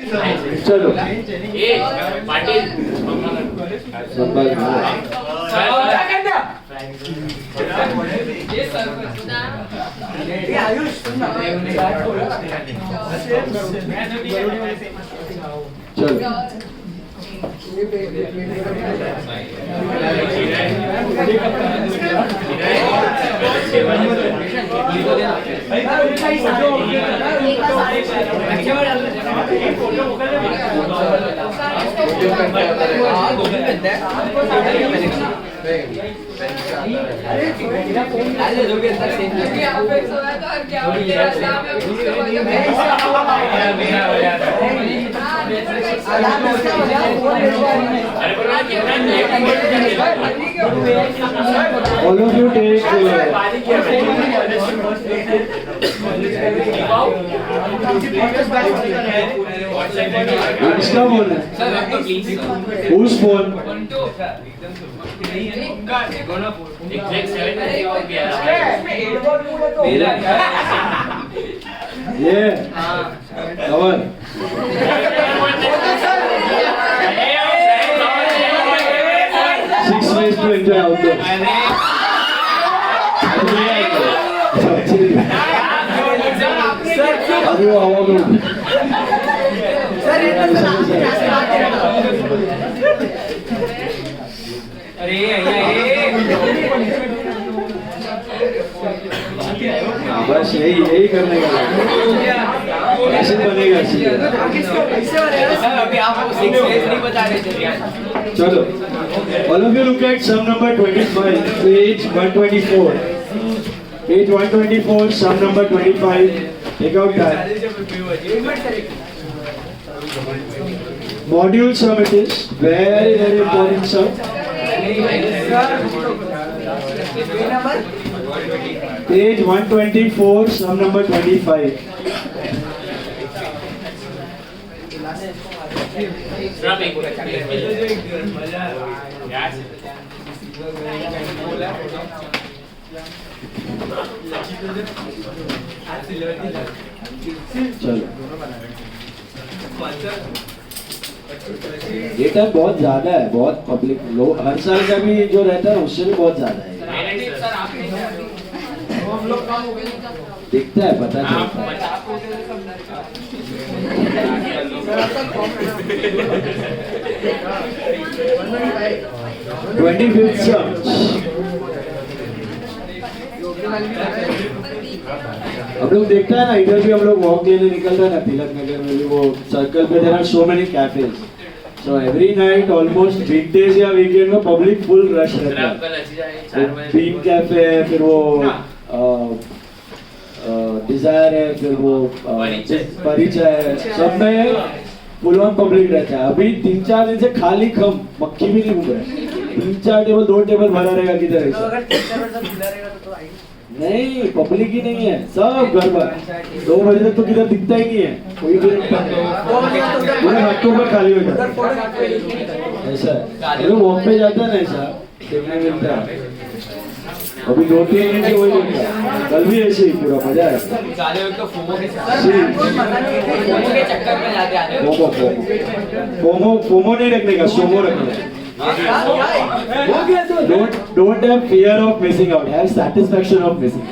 चलो पाटिल संभाल चलो All of you take इसका बोल whose phone ये cover 6 ways to enjoy outdoors अरे हवा में बस यही करने का ऐसे बनेगा अभी आप 6 ways नहीं बता रहे थे। चलो all of you look at sum number 25 page 124 page 124 sum number 25 take out that module sum it is very important sum page 124 sum number 25 चलो ये टाइम बहुत ज्यादा है, बहुत पब्लिक लोग हर साल का भी जो रहता है उससे भी बहुत ज्यादा है। दिखता है, पता चलता है। 25th sum हम लोग देखता है ना, इधर भी हम लोग वॉक लेने निकलता है ना, तिलक नगर में भी वो सर्कल पे there are so many cafes, so every night almost weekdays या वीकेंड में पब्लिक फुल रश रहता है। बीन कैफे है, फिर वो डिजायर है, फिर वो परिचय है, सब में फुल ऑन पब्लिक रहता है। अभी 3-4 दिन से खाली खम मक्खी भी नहीं घूम रहा है। 3-4 टेबल 2 टेबल भरा रहेगा किधर नहीं, पब्लिक ही नहीं है, सब गड़बड़। 2 बजे तक तो किधर दिखता ही नहीं है कोई भी, पूरे हफ्तों पर खाली हो जाता है। ऐसा है वॉक पे जाता है ना, ऐसा देखने मिलता है। अभी 2-3 दिन से वही मिलता है, कल भी ऐसे ही पूरा मजा है। फोमो नहीं रखने का, सोमो रखने का। Don't have fear of missing out. Have satisfaction of missing out.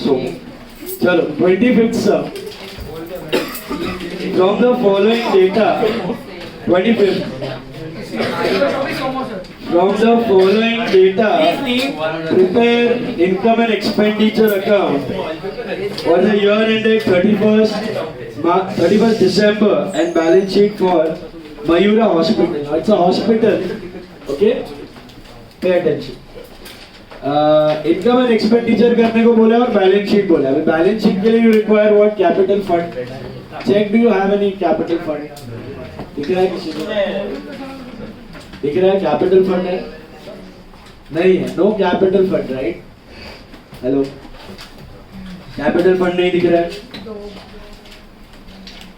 सोमो। चलो 25th sum. From the following data, 25th. From the following data, prepare income and expenditure account for the year ended 31st December and balance sheet for Mayura Hospital. It's a hospital. Okay? Pay attention. Income and expenditure करने को बोला और balance sheet बोला। अभी balance sheet के लिए you require what? Capital fund. Check, do you have any capital fund? दिख रहा है किसी को? दिख रहा है कैपिटल फंड है? नहीं है, no capital fund, right? Hello, capital fund नहीं दिख रहा है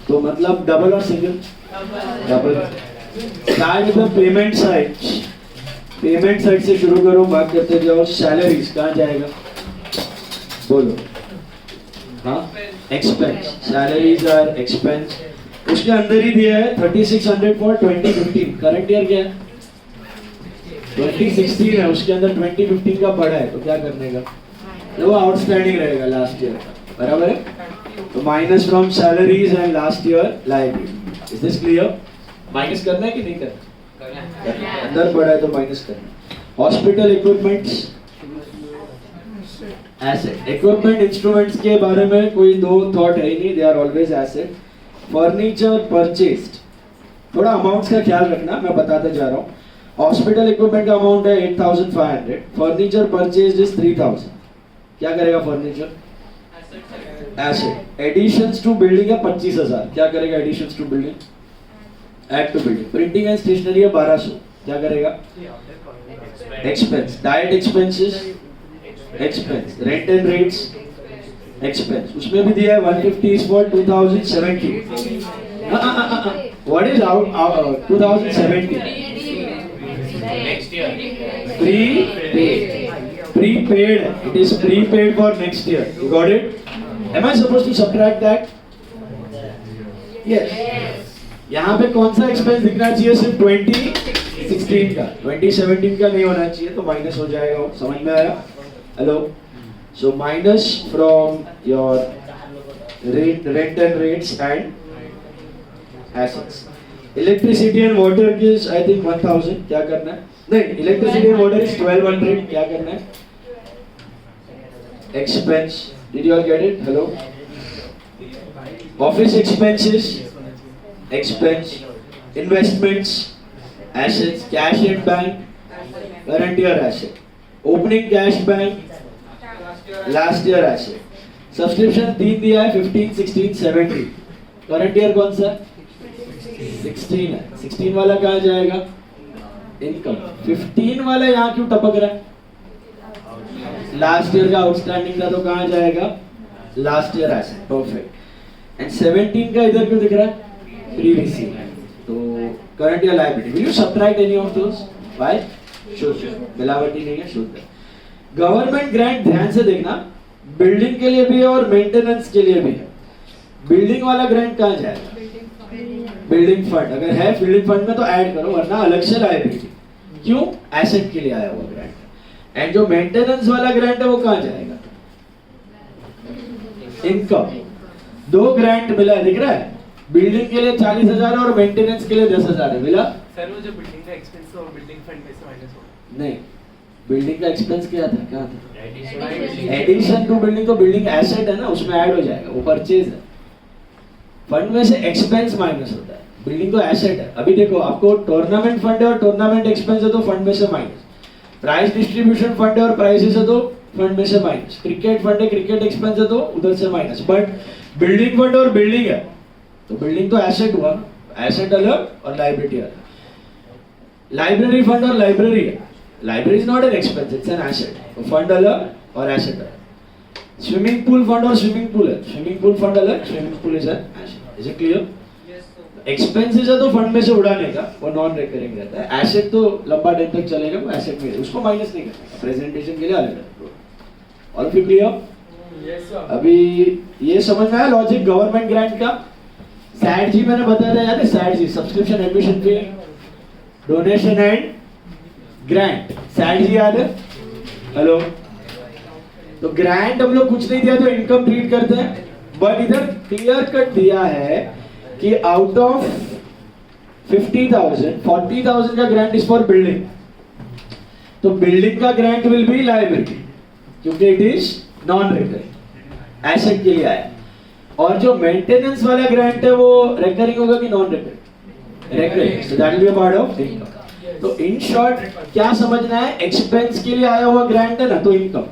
तो मतलब डबल और single? Double. Start with the payment side. Payment side से शुरू करो, बात करते जाओ। सैलरीज कहाँ जाएगा, बोलो। हाँ, एक्सपेंस। Salaries are expense. उसके अंदर ही दिया है 3600 फॉर 2015। करंट ईयर क्या है, 2016 है, उसके अंदर 2015 का पड़ा है, तो क्या करने का, वो आउटस्टैंडिंग रहेगा लास्ट ईयर का, बराबर है। तो minus from salaries and last year liability. Is this clear? Minus करना है कि नहीं करना? अंदर पड़ा है तो माइनस करना। Hospital equipments, asset. Equipment instruments के बारे में कोई दो थॉट है ही नहीं, they are always asset. Furniture purchased, थोड़ा अमाउंट्स का ख्याल रखना, मैं बताता जा रहा हूँ। हॉस्पिटल इक्विपमेंट का अमाउंट है 8500, फर्नीचर परचेस्ड इज 3000। क्या करेगा furniture? Asset. Additions to building है 25000, क्या करेगा additions to building? Add to building. Printing and stationery है 1200, क्या करेगा? Expense. Diet expenses, expense. Rent and rates, expense. उसमें भी दिया है 150 is for 2017। What is out 2017? Next year. Prepaid. It is prepaid for next year. You got it? Am I supposed to subtract that? Yes. यहाँ पे कौन सा expense दिखना चाहिए? सिर्फ 2016 का, 2017 का नहीं होना चाहिए, तो माइनस हो जाएगा। वो समझ में आया? Hello? So minus from your rent and rates and assets. Electricity and water is I think 1000, क्या करना है? नहीं, electricity and water is 1200, क्या करना है? Expense. Did you all get it? Hello? Office expenses, expense. Investments, assets. Cash in bank, current year asset. Opening cash bank, last year asset. Subscription 3 दिया है 15, 16, 17। Current year कौन सा? 16 है। 16 वाला कहाँ जाएगा? इनकम। 15 वाला यहाँ क्यों टपक रहा है? लास्ट ईयर का आउटस्टैंडिंग था, तो कहाँ जाएगा? Last year asset. Perfect. And 17 का इधर क्यों दिख रहा है? Previous year. तो current year liability. Will you subtract any of those? Why? शुद्ध, मिलावटी नहीं है, शुद्ध है। गवर्नमेंट ग्रांट ध्यान से देखना, बिल्डिंग के लिए भी है और मेंटेनेंस के लिए भी है। बिल्डिंग वाला ग्रांट कहाँ जाएगा? Building fund. अगर है बिल्डिंग फंड में तो ऐड करो, वरना अलग से लायबिलिटी। क्यों? एसेट के लिए आया हुआ ग्रांट। एंड जो मेंटेनेंस वाला ग्रांट है वो कहाँ जाएगा? इनकम। दो ग्रांट मिला है, दिख रहा है? बिल्डिंग के लिए 40,000 और मेंटेनेंस के लिए 10,000 है। मिला? सर वो जो बिल्डिंग का एक्सपेंस और बिल्डिंग फंड में से माइनस होगा। नहीं, बिल्डिंग का एक्सपेंस क्या था? क्या था? Addition to building. तो बिल्डिंग एसेट है ना, उसमें ऐड हो जाएगा, वो परचेज है। फंड में से एक्सपेंस माइनस होता है, बिल्डिंग तो एसेट है। अभी देखो, आपको टूर्नामेंट फंड है और टूर्नामेंट एक्सपेंस है, तो फंड में से माइनस। प्राइस डिस्ट्रीब्यूशन फंड है और प्राइसेस है, तो फंड में से माइनस। क्रिकेट फंड है, क्रिकेट एक्सपेंस है, तो उधर से माइनस। बट बिल्डिंग फंड और बिल्डिंग है, तो बिल्डिंग तो एसेट हुआ, एसेट अलग और लायबिलिटी अलग। लाइब्रेरी फंड और लाइब्रेरी है, library is not an expense, it's an asset. Fund अलग और एसेट अलग। स्विमिंग पूल फंड और स्विमिंग पूल है, स्विमिंग पूल फंड अलग, swimming pool is an asset. Is it clear? Expenses है तो फंड में से उड़ाने का, वो नॉन रिकरिंग रहता है। एसेट तो लंबा टाइम तक चलेगा, वो एसेट में, उसको माइनस नहीं करना। प्रेजेंटेशन के लिए अलग है। All of you clear? Yes sir. अभी ये समझ में आया लॉजिक गवर्नमेंट ग्रांट का? सैट जी मैंने बताया था, याद है? सैट जी, subscription, admission fee, donation and grant. सैट जी याद है? हेलो? तो ग्रांट हम लोग कुछ नहीं दिया तो इनकम ट्रीट करते हैं, बट इधर क्लियर कट दिया है कि आउट ऑफ 50,000 40,000 का ग्रांट इज फॉर बिल्डिंग। तो बिल्डिंग का ग्रांट विल बी लायबिलिटी, क्योंकि it is non recurring, asset के लिए आया। और जो मेंटेनेंस वाला ग्रांट है वो रिकरिंग होगा कि non recurring? Recurring. So that will be a part of income. तो इन शॉर्ट क्या समझना है? एक्सपेंस के लिए आया हुआ ग्रांट है ना, तो इनकम,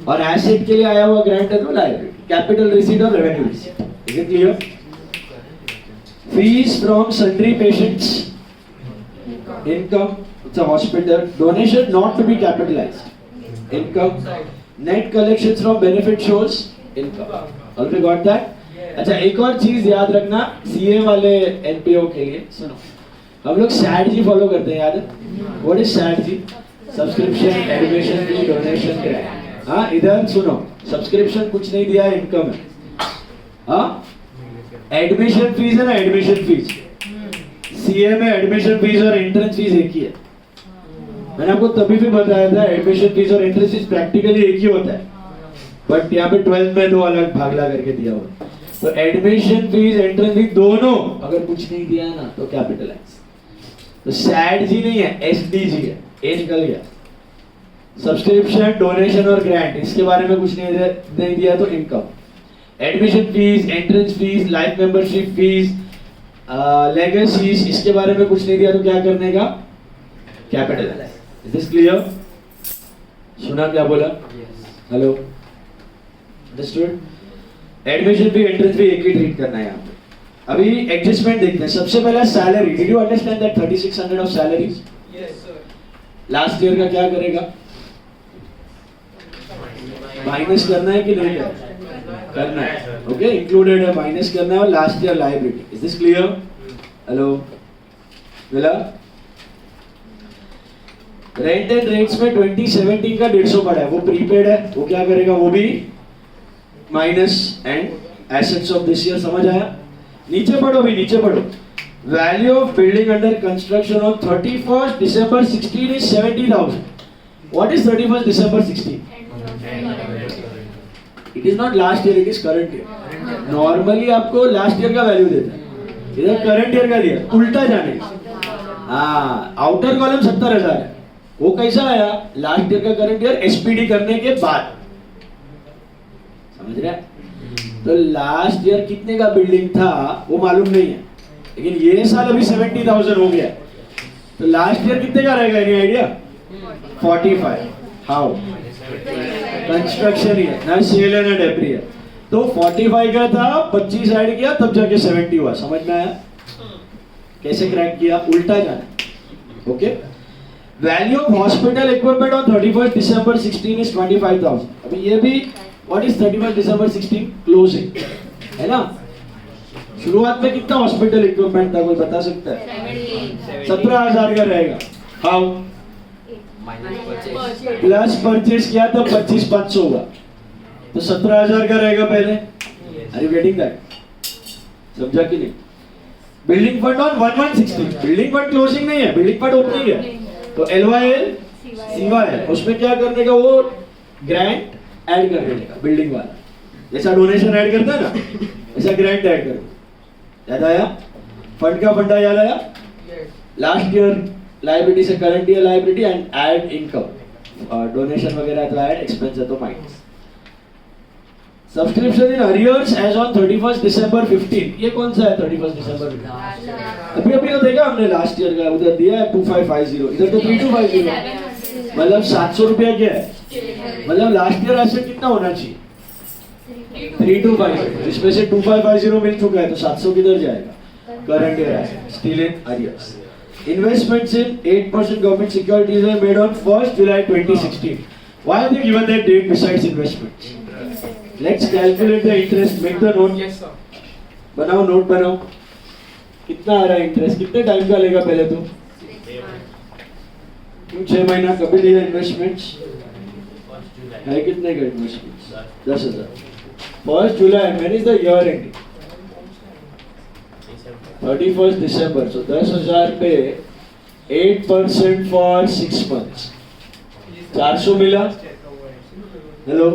और एसेट के लिए आया हुआ ग्रांट है तो लायबिलिटी। कैपिटल रिसीट और revenue receipt. Is it clear? Fees from sundry patients, income, it's a hospital. Donation not to be capitalised, income. Net collections from benefit shows, income. All we got that? अच्छा, एक और चीज याद रखना CA वाले NPO के लिए, सुनो, हम लोग सैड जी फॉलो करते हैं, याद है? व्हाट इज सैड जी? Subscription, admission fee, donation, grant. हाँ, इधर सुनो, सब्सक्रिप्शन कुछ नहीं दिया, इनकम है। हाँ, एडमिशन फीस है ना, एडमिशन फीस सीए में एडमिशन फीस और एंट्रेंस फीस एक ही है। मैंने आपको तभी भी बताया था, एडमिशन फीस और एंट्रेंस फीस प्रैक्टिकली एक ही होता है, बट यहाँ पे 12th में दो अलग भागला करके दिया हुआ। तो एडमिशन फीस, एंट्रेंस फीस दोनों अगर कुछ नहीं दिया ना तो कैपिटलाइज। तो सैड जी नहीं है, एसडीजी है, ए निकल गया। सब्सक्रिप्शन, डोनेशन और ग्रांट, इसके बारे में कुछ नहीं दिया तो income. Admission fees, entrance fees, life membership fees, legacies, इसके बारे में कुछ नहीं दिया तो क्या करने का? कैपिटलाइज। Is this clear? सुना क्या बोला? Hello, understood? Admission fee, entrance fee एक ही ट्रीट करना है यहाँ पे। अभी एडजस्टमेंट देखते हैं। सबसे पहला salary. Did you understand that 3600 of salary? Yes, sir. Last year का क्या करेगा? माइनस करना है कि नहीं करना है? ओके, इंक्लूडेड है, माइनस करना है। और last year liability. Is this clear? Hello, मिला? रेंट एंड रेट्स में 2017 का 150 पड़ा है, वो प्रीपेड है, वो क्या करेगा? वो भी minus and assets of this year. समझ आया? नीचे पढ़ो भी, नीचे पढ़ो। Value of building under construction on 31st December 16 is 70,000. What is 31st December 16? It is not last year, it is current year. Normally आपको लास्ट ईयर का value देता है, इधर करंट ईयर का दिया, उल्टा जाने। हाँ, आउटर कॉलम 70,000 है, वो कैसा आया? लास्ट ईयर का करंट ईयर एसपीडी करने के बाद। समझ रहे हैं? तो लास्ट ईयर कितने का बिल्डिंग था वो मालूम नहीं है, लेकिन ये साल अभी 70,000 हो गया, तो लास्ट ईयर कितने का रहेगा? Any idea? 45। हाउ? कंस्ट्रक्शन ही है ना, सेल है ना डेब्री है। तो 45 का था, 25 ऐड किया तब जाके 70 हुआ। समझ में आया कैसे क्रैक किया? उल्टा जाना। Okay. Value of hospital equipment on 31st December 16 is 25,000। अभी ये भी what is 31st December 16? Closing है ना। शुरुआत में कितना हॉस्पिटल इक्विपमेंट था, कोई बता सकता है? 17,000 का रहेगा। हाउ? प्लस परचेज किया तो 25,500 हुआ, तो 17,000 का रहेगा पहले। Are you getting that? समझा कि नहीं? Building fund on 1160, building fund closing नहीं है, बिल्डिंग फंड ओपनिंग है। तो LYL CYL, उसमें क्या करने का? वो ग्रांट ऐड कर देने का, बिल्डिंग वाला। जैसा डोनेशन ऐड करता है ना, ऐसा ग्रांट ऐड करो। याद आया? फंड का फंडा याद आया? लास्ट ईयर लायबिलिटी से current year liability and add income. Donation वगैरह तो ऐड, एक्सपेंस है तो minus. Subscription in arrears as on 31st December 15। ये कौन सा है 31st December 15? अभी अभी तो देखा हमने लास्ट ईयर का, उधर दिया है 2550, इधर तो 3250, मतलब 700 रुपया क्या है? मतलब लास्ट ईयर एसेट कितना होना चाहिए? 3250, जिसमें से 2550 मिल चुका है, तो 700 किधर जाएगा? Current year asset, still in arrears. Investments in 8% government securities were made on 1st July 2016. Why have they given that date besides investments? Let's calculate the interest. Make the note. Yes, sir. बनाओ, note बनाओ। कितना आ रहा है interest? कितने time का लेगा पहले तो? क्यों 6 महीना? कभी लिया इन्वेस्टमेंट्स है? कितने का investments? 10,000। 1st July, when is the year ending? 31st December, so 10,000 पे 8% for 6 months, 400 मिला। हेलो,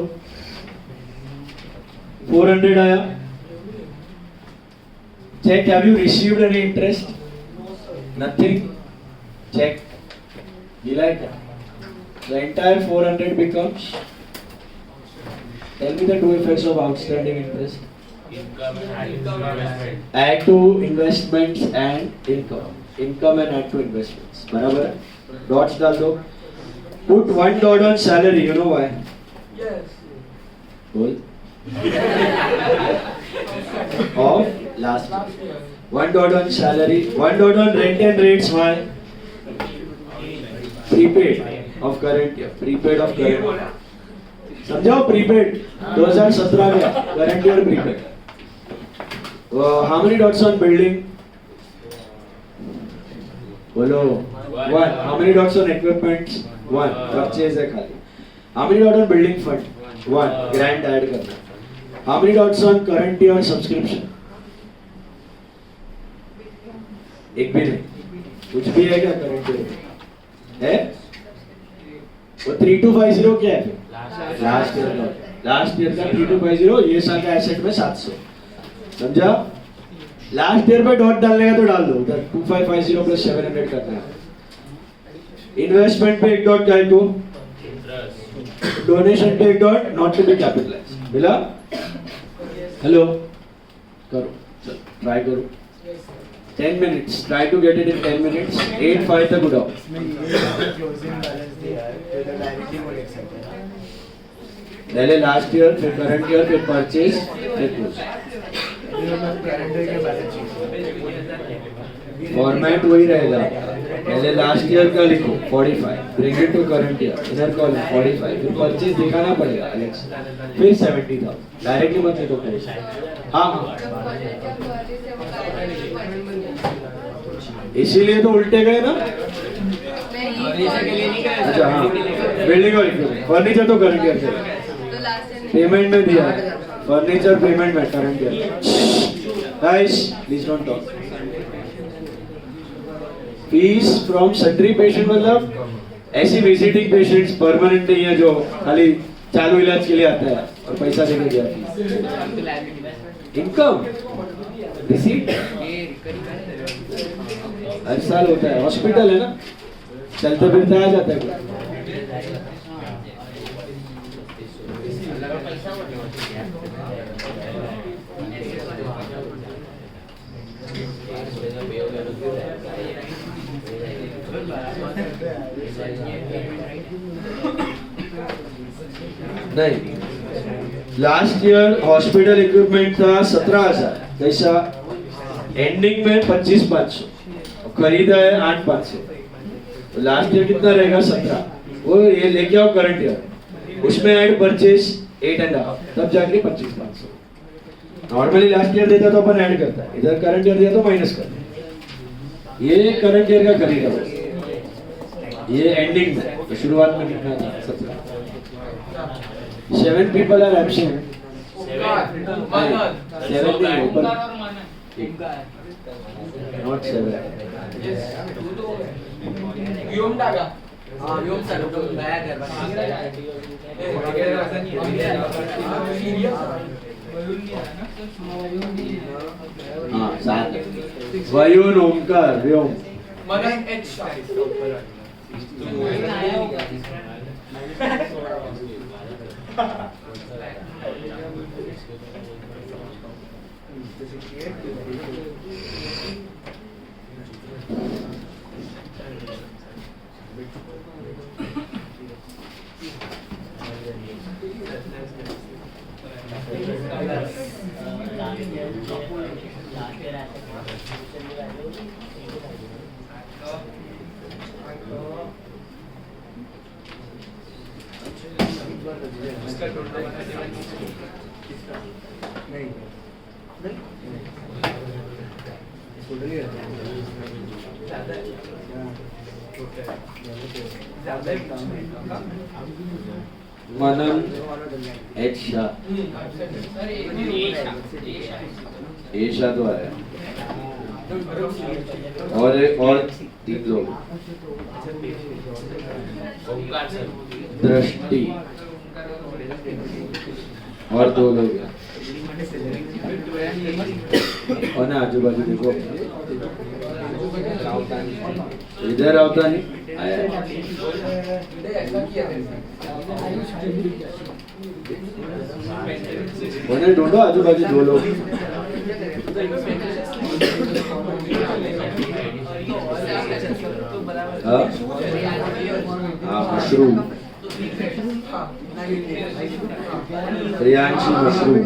400 आया। Check, have you received any interest? Nothing. Check. मिला है क्या? The entire 400 becomes, tell me the two effects of outstanding interest. Add to investments and income, income and add to investments, बराबर है? Dots डाल दो। Put 1 dot on salary, you know why? Yes. बोल। Of last year. 1 dot on salary, 1 dot on rent and rates, why? Prepaid of current year, prepaid of ये current। बोला। समझाओ, prepaid 2017 में current year prepaid. How many dots on building? बोलो 1. How many dots on equipment? 1. Purchase है खाली. How many dots on building fund? 1. Grant add करना. How many dots on current year subscription? एक भी नहीं. कुछ भी है क्या करंट ईयर है? वो 3250 क्या है? लास्ट ईयर का. लास्ट ईयर का 3250 ये साल का एसेट में 700. समझा? लास्ट ईयर पे डॉट डालने का तो डाल दो. उधर 2550 प्लस 700 करना है. इन्वेस्टमेंट पे एक डॉट क्या है? डोनेशन पे एक dot. Not to be capitalise. मिला? हेलो करो. चलो ट्राई करो. 10 minutes. Try to get it in 10 minutes. 8-5 तक उठाओ. पहले लास्ट ईयर, फिर करंट ईयर, फिर परचेज, फिर क्लोज. फॉर्मेट वही रहेगा. पहले लास्ट ईयर का लिखो 45, bring it to current year, इधर कॉलम 45, फिर परचेज दिखाना पड़ेगा अलेक्स, फिर 70,000. डायरेक्टली मत लिखो. हाँ इसीलिए तो उल्टे गए ना. अच्छा हाँ बिल्डिंग और फर्नीचर तो करंट ईयर से पेमेंट में दिया. फर्नीचर पेमेंट में current year. Guys please don't talk. Fees from सट्री पेशेंट मतलब ऐसी विजिटिंग पेशेंट्स परमानेंट नहीं है जो खाली चालू इलाज के लिए आता है और पैसा देके गया. इनकम रिसीट हर साल होता है. हॉस्पिटल है ना, चलते फिरते आ जाता है. नहीं लास्ट ईयर हॉस्पिटल इक्विपमेंट था 17,000. जैसा एंडिंग में 25,500 खरीदा है 8,500. तो लास्ट ईयर कितना रहेगा? 17. वो ये लेके आओ करंट ईयर, उसमें ऐड परचेज 8.5, तब जाके 25,500. नॉर्मली लास्ट ईयर देता तो अपन ऐड करता है, इधर करंट ईयर दिया तो माइनस करता है. ये करंट ईयर का खरीदा है, ये एंडिंग में. तो शुरुआत में कितना था? 17. 7 people are absent. 7 नहीं ऊपर not 7. व्योम डागा. हाँ व्योम सर तो गया घर हाँ 7. वयुन ओमकार व्योम. मगन एच मनन एच शाह. एशा तो आया और 3 लोग. दृष्टि और 2 लोग हैं. और ना आजू बाजू देखो, इधर आवता नहीं आया. उन्हें ढूंढो आजू बाजू 2 लोग. हाँ मशरूम. प्रियांशी मशरूम.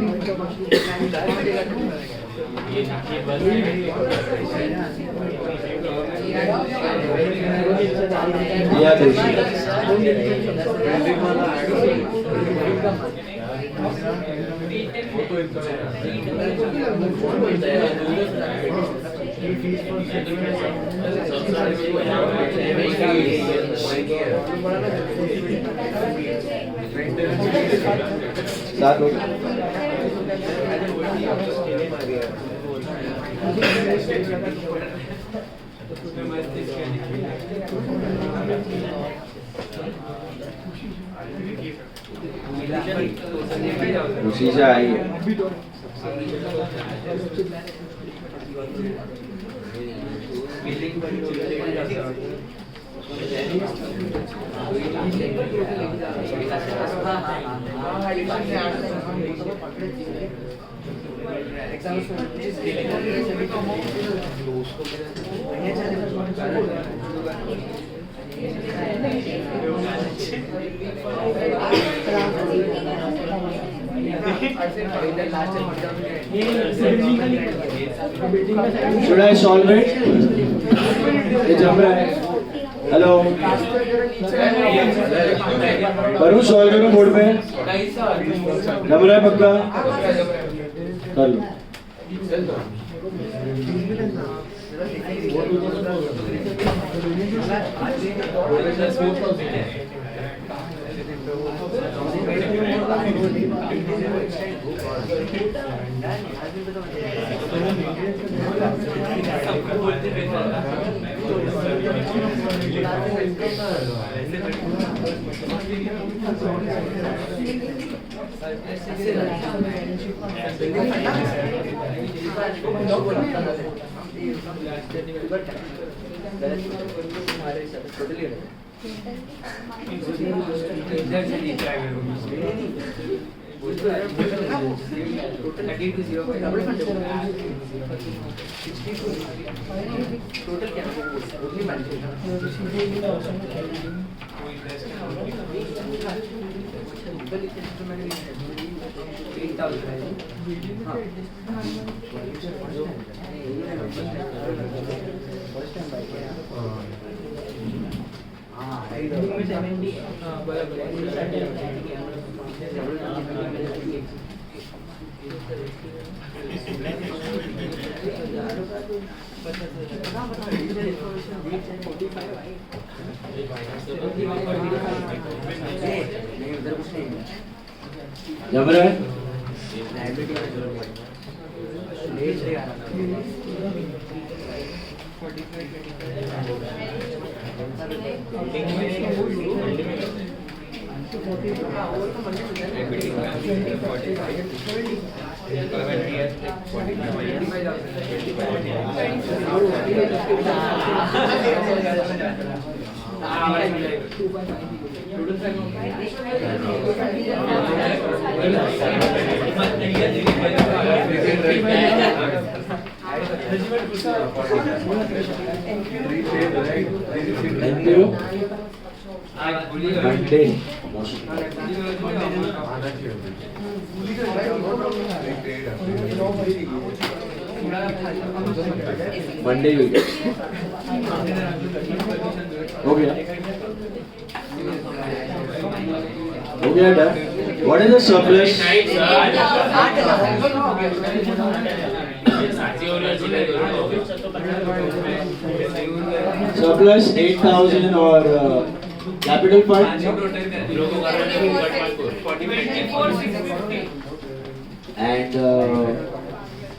या दोषी. सात हो खुशी से आई है Should I solve it? ये जम रहा है. हेलो. करूँ सॉल्व करूँ बोर्ड पे? जम रहा है पक्का? कर लो. जम रहा है? Thank you. Monday will get. हो गया. हो गया done. What is the surplus? Surplus 8,000 or capital fund and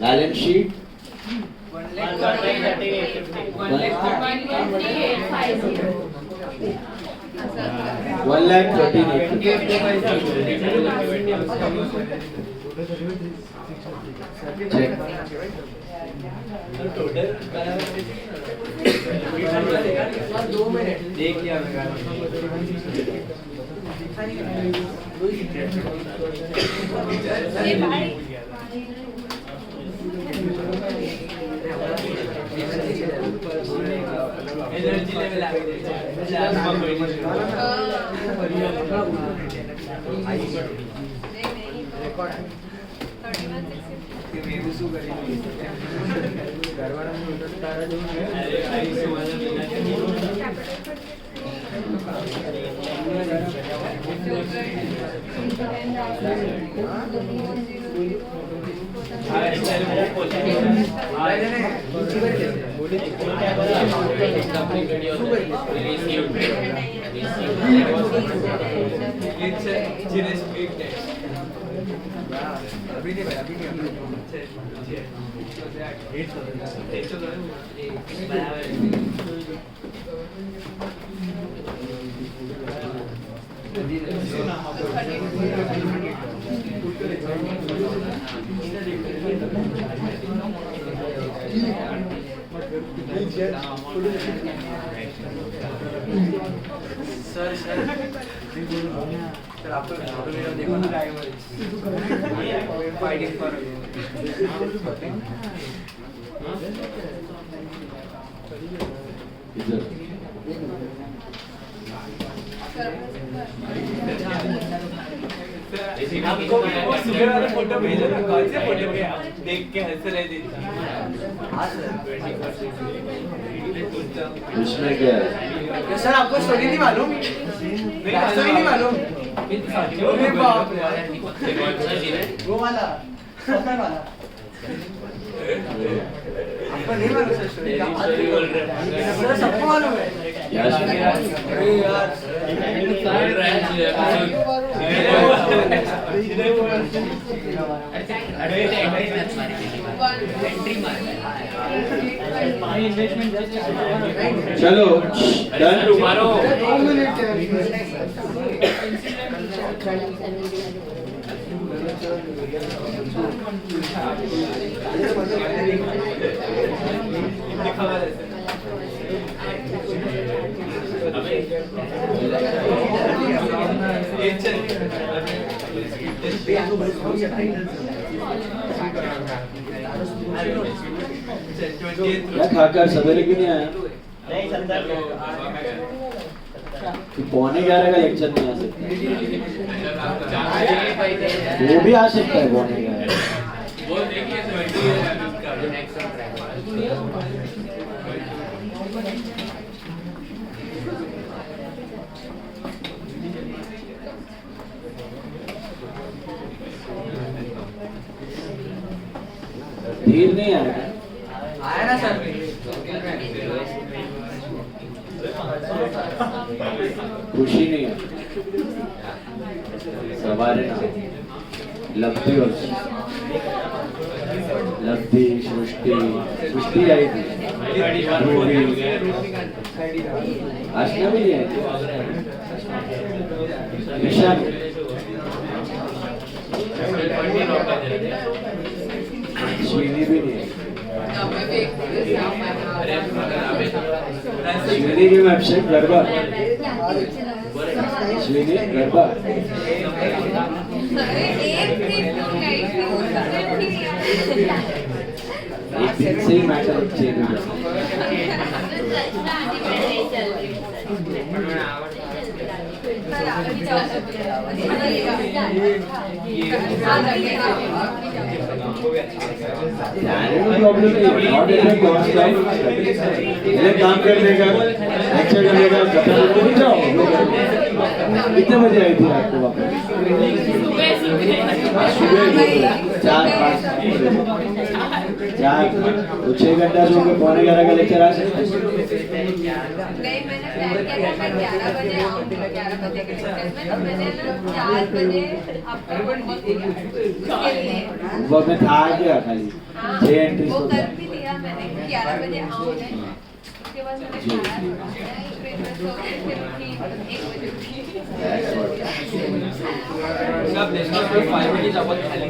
balance sheet 1,38,000. Energy level आ गई सर आपको वीडियो देखो ना फाइटिंग फॉर आपको वो सुबह वाला फोटो भेजो ना, कौन से फोटो पे आप देख के हंस रहे थे? हाँ सर, इसमें क्या है? क्या सर आपको स्टोरी नहीं मालूम? स्टोरी नहीं मालूम? अरे बाप रे, वो वाला, सफर वाला। आपको नहीं मालूम सर स्टोरी? सर सबको मालूम है। क्या अरे यार, चलो डन। क्या खाकर सवेरे क्यों नहीं आया? तू पौने 11 का लेक्चर नहीं आ सकता। वो भी आ सकता है पौने 11। धीर नहीं आया आया ना सर? खुशी नहीं है सवारे ना लब्धि और लब्धि सृष्टि आई थी आशना भी नहीं आई थी निशान श्रीनी भी नहीं श्रीनी की वेबसाइट गरबा श्रीनी गरबा एक दिन से ही मैटर चेंज हो जाता प्रॉब्लम काम कर लेगा लेक्चर कर लेगा जाओ। कितने बजे आई थी आपको वापस? सुबह 4-5 तो 6 घंटा सो के पौने 11 का लेक्चर आ सकता है। नहीं, मैंने प्लान किया था मैं 11 बजे आऊँगी, 11 बजे के लेक्चर में, तो मैंने ना 4 बजे आपको उसके लिए वो में था क्या खाली 6 एंट्रीज वो तो कर भी दिया मैंने 11 बजे आऊँगी। उसके बाद मैंने खाया, फिर मैं सो गई, फिर उठी 1 बजे उठी। सब नेशनल पे 5 बजे जब खाली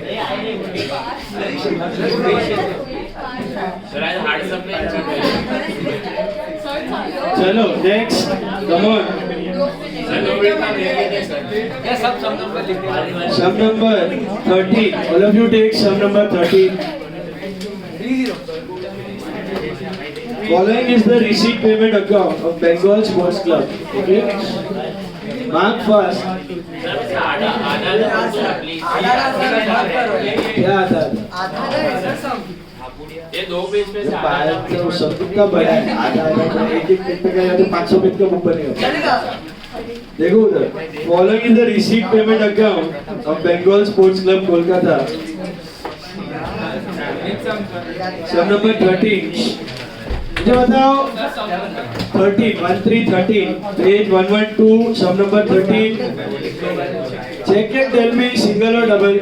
सर आज हार्ड सब में अच्छी चलो next come on sub number लिख sum number 13 all of you take sum number 13 following is the receipt payment account of Bengal Sports Club. Okay, mark first. क्या आता है? ये 2 पेज पे से तो सब का बड़ा है आधा एक एक पेज पे का या तो 500 पेज का ऊपर नहीं होता। देखो उधर following is the receipt payment account of Bengal sports club Kolkata sub number 13 मुझे बताओ 13 page 112 sub number 13 check and tell me single और double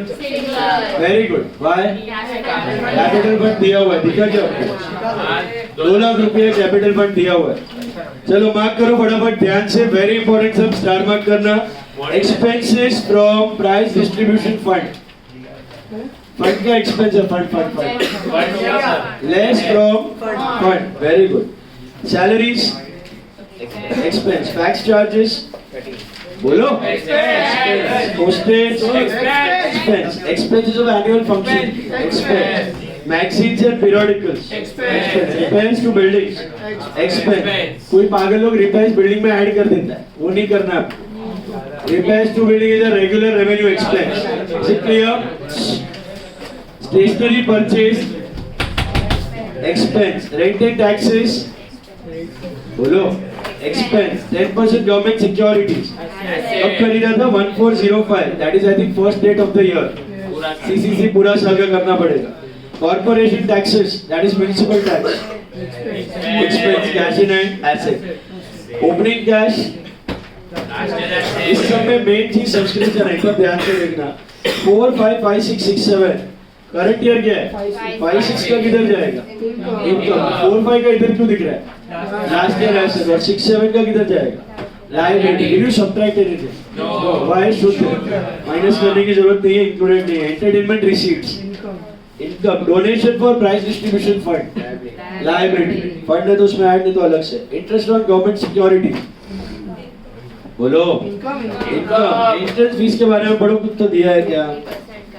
very good why capital fund दिया हुआ है दिखा क्या आपको 2 लाख रुपए कैपिटल फंड दिया हुआ है चलो मार्क करो फटाफट ध्यान से वेरी इंपॉर्टेंट सब स्टार मार्क करना expenses from prize distribution fund fund का एक्सपेंस है fund less from fund very good salaries expense fax charges बोलो postage expense expenses of annual function expense magazines and periodicals expense repairs to buildings expense कोई पागल लोग repairs building में add कर देता है वो नहीं करना आपको repairs to building is a regular revenue expense is it clear stationery purchase expense rent and taxes बोलो एक्सपेंस 10% गवर्नमेंट सिक्योरिटीज अब खरीदा था 1405 that is I think first date of the year सीसीसी पूरा साल का करना पड़ेगा corporation taxes that is municipal tax expense cash in and asset opening cash इस सब में मेन चीज सब्सक्रिप्शन है पर ध्यान से देखना 4 5 5 6 6 7 करंट ईयर क्या है 5 6 का किधर जाएगा इनकम 4 5 का इधर क्यों दिख रहा है लास्ट ईयर एसेट और 6 7 का किधर जाएगा liability did you subtract anything know why should minus करने की जरूरत नहीं है इंक्लूडेड नहीं है entertainment receipts income donation for price distribution fund liability fund है तो उसमें ऐड नहीं तो अलग से इंटरेस्ट ऑन गवर्नमेंट सिक्योरिटी बोलो इनकम इंट्रेंस फीस के बारे में पढ़ो कुछ तो दिया है क्या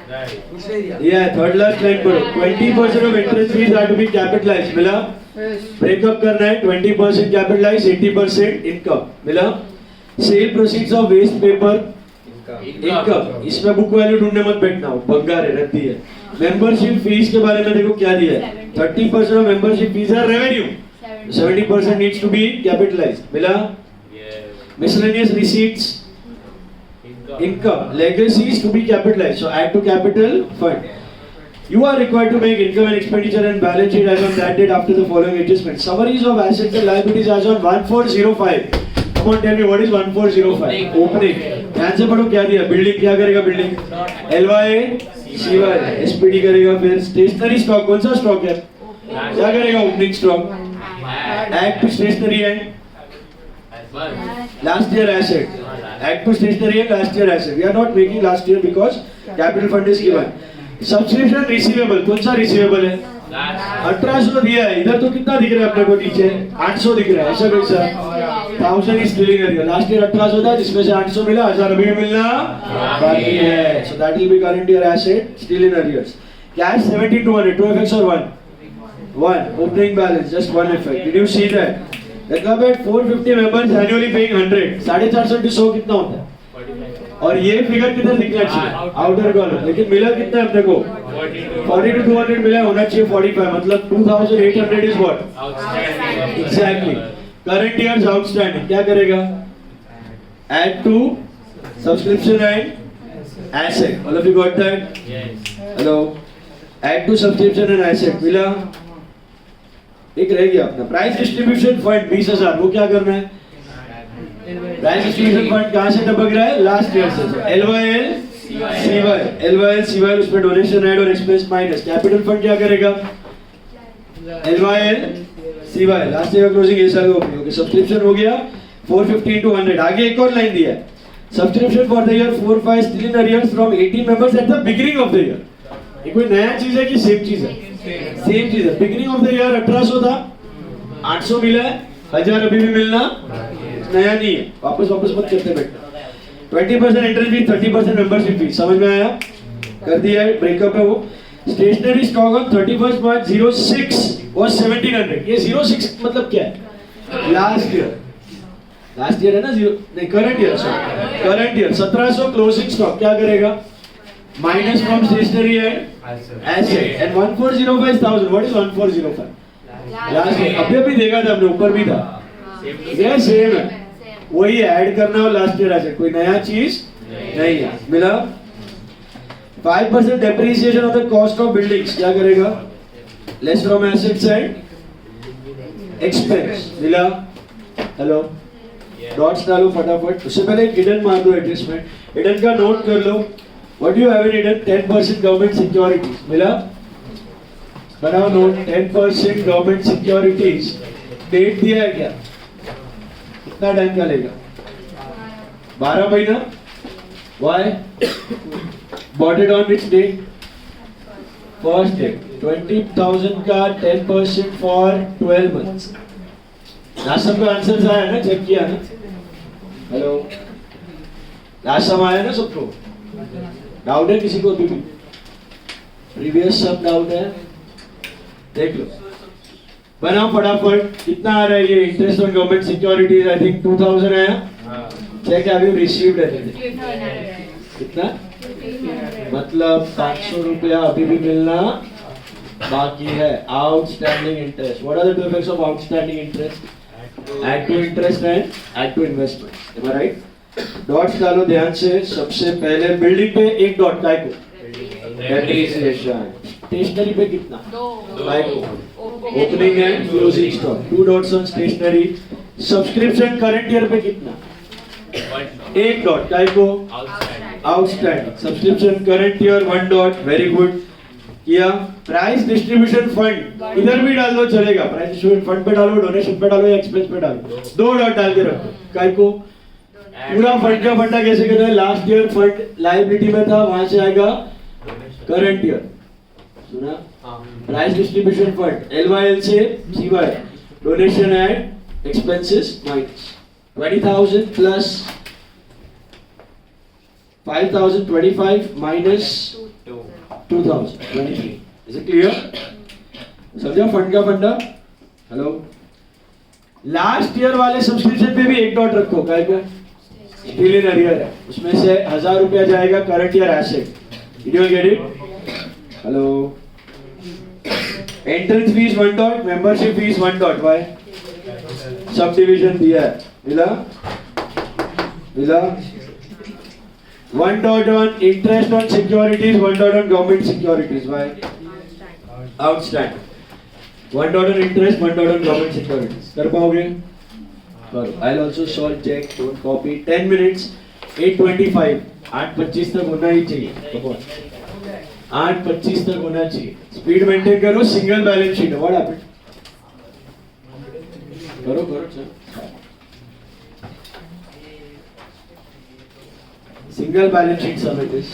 दिया है थर्ड लास्ट लाइन पढ़ो 20% of interest fees are to be capitalised मिला ब्रेकअप करना है 20% कैपिटलाइज 80% इनकम मिला sale proceeds of waste paper income इसमें बुक वैल्यू ढूंढने मत बैठना बंगार है रद्दी है मेंबरशिप फीस के बारे में देखो क्या दिया है 30% of membership fees are revenue 70% needs to be capitalised मिला miscellaneous receipts income legacies to be capitalized so add to capital fund you are required to make income and expenditure and balance sheet as on that date after the following adjustments summaries of assets and liabilities as on 1405 come on tell me what is 1405 opening ध्यान से पढ़ो क्या दिया building क्या करेगा building LYA CY SPD करेगा फिर stationery stock कौन सा स्टॉक है क्या करेगा opening stock add to stationery and last year asset add to stationery and last year asset we are not making last year because capital fund is given subscription receivable कौन सा receivable है 1800 दिया है इधर तो कितना दिख रहा है अपने को नीचे 800 दिख रहा है ऐसा कैसा 1000 is still in arrears last year 1800 था जिसमें से 800 मिला 1000 अभी भी मिलना बाकी है so that will be current year asset still in arrears cash 17200 2 effects or one opening balance just one effect did you see that देखा बेट 450 मेंबर्स एनुअली पेइंग 100 450 into 100 कितना होता है और ये फिगर किधर दिखना चाहिए आउटर कॉलम लेकिन मिला कितना अपने को 40 to 200 मिला होना चाहिए 45 मतलब 2800 is what exactly current years outstanding क्या करेगा add to subscription and asset all of you got that hello add to subscription and asset मिला एक रह गया अपना प्राइस डिस्ट्रीब्यूशन फंड 20000 वो क्या करना है प्राइस डिस्ट्रीब्यूशन फंड कहां से टपक रहा है लास्ट ईयर से LYL CY उसमें डोनेशन ऐड और एक्सपेंस माइनस कैपिटल फंड क्या करेगा LYL CY last year closing ये साल का ओके सब्सक्रिप्शन हो गया 450 into 100 आगे एक और लाइन दिया है subscription for the year 4 5 still in arrears from 18 members at the beginning of the year ये कोई नया चीज है कि सेम चीज है सेम चीज है बिगिनिंग ऑफ द ईयर 1800 था 800 मिला है 1000 अभी भी मिलना नया नहीं है वापस मत करते बैठना 20% एंट्री फीस 30% मेंबरशिप फीस समझ में आया कर दिया है ब्रेकअप है वो stationery stock on 31st March 06 was 1700 ये 06 मतलब क्या है लास्ट ईयर है ना जीरो नहीं करंट ईयर 1700 क्लोजिंग स्टॉक क्या करेगा minus from stationery and asset and 1405000 what is 1405 last अभी देखा था हमने ऊपर भी था ये सेम है वही ऐड करना और लास्ट ईयर एसेट, कोई नया चीज नहीं है। मिला? 5% depreciation of the cost of buildings क्या करेगा? Less from assets and expense. मिला? हेलो, डॉट्स डालो फटाफट। उससे पहले हिडन मार दो एडजस्टमेंट, हिडन का नोट कर लो। What you have in hidden? 10% government securities. मिला? बनाओ नोट। 10% government securities. डेट दिया है क्या? कितना टाइम का लेगा? 12 महीना। Why? Bought it on which day? First day. 20,000 का 10% फॉर 12 मंथ्स। लास्ट सबको आंसर आया ना? चेक किया ना? हेलो, लास्ट सब आया ना सबको? डाउट है किसी को अभी भी? प्रीवियस सब डाउट है? देख लो, बनाओ फटाफट। कितना आ रहा है ये interest on government securities? I think 2000 आया। Check, have you received anything? कितना? मतलब 500 रुपया अभी भी मिलना बाकी है। Outstanding interest. What are the two effects of outstanding interest? Add to interest and add to investment. Am I right? Dots डालो ध्यान से। सबसे पहले बिल्डिंग पे एक डॉट काय को? डेप्रिसिएशन। स्टेशनरी पे कितना? काय को? Opening and closing stock. 2 dots on stationery. Subscription current year पे कितना? एक डॉट काय को? Outstanding. Subscription current year 1 dot. Very good किया। प्राइस डिस्ट्रीब्यूशन फंड इधर भी डाल दो चलेगा। प्राइस डिस्ट्रीब्यूशन फंड पे डालो, डोनेशन पे डालो या एक्सपेंस पे डालो। 2 डॉट डाल के रखो। काय को? पूरा फंड का फंडा कैसे करना है? लास्ट ईयर फंड लायबिलिटी में था, वहां से आएगा करंट ईयर। सुना? प्राइस डिस्ट्रीब्यूशन फंड LYL से CY। Donation and expenses minus 20,000 plus 5,025 minus 2,023। Is it clear? समझा फंड का फंडा? हेलो, लास्ट ईयर वाले सब्सक्रिप्शन पे भी एक डॉट रखो। काय को? स्टिल इन अरियर है, उसमें से 1000 रुपया जाएगा current year asset. Did you get it? Hello, entrance fees 1 dot, membership fees 1 dot. Why? Sub division दिया है। मिला? मिला? 1 dot on interest on securities, 1 dot on government securities. Why? Outstanding. 1 dot on interest, 1 dot on government securities. कर पाओगे? करो। I'll also solve check. Don't copy. 10 minutes. 8:25. 8:25 तक होना ही चाहिए। Come on. 8:25 तक होना चाहिए। स्पीड मेंटेन करो। Single balance sheet. What happened? करो करो चलो। Single balance sheet sum it is.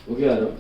हो गया आरव?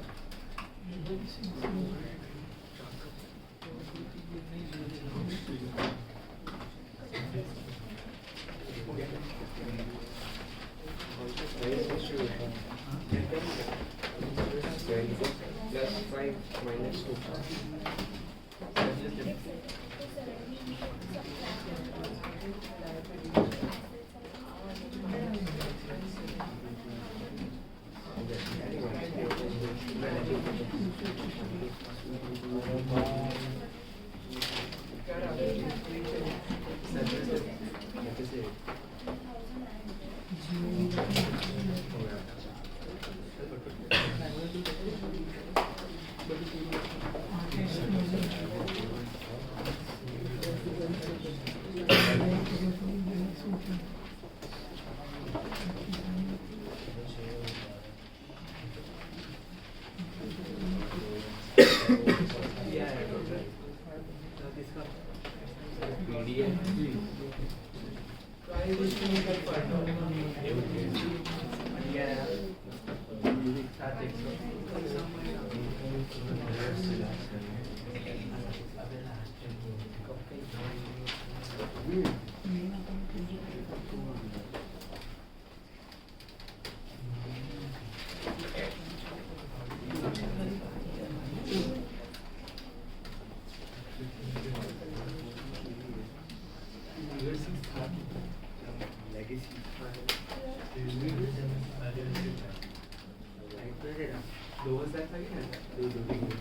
+5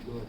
-2.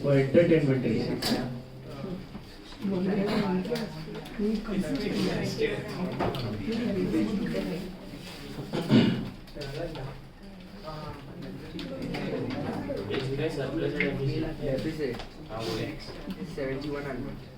For entertainment reasons. इसमें सरप्लस है डेफिसिट हाँ वो है 7100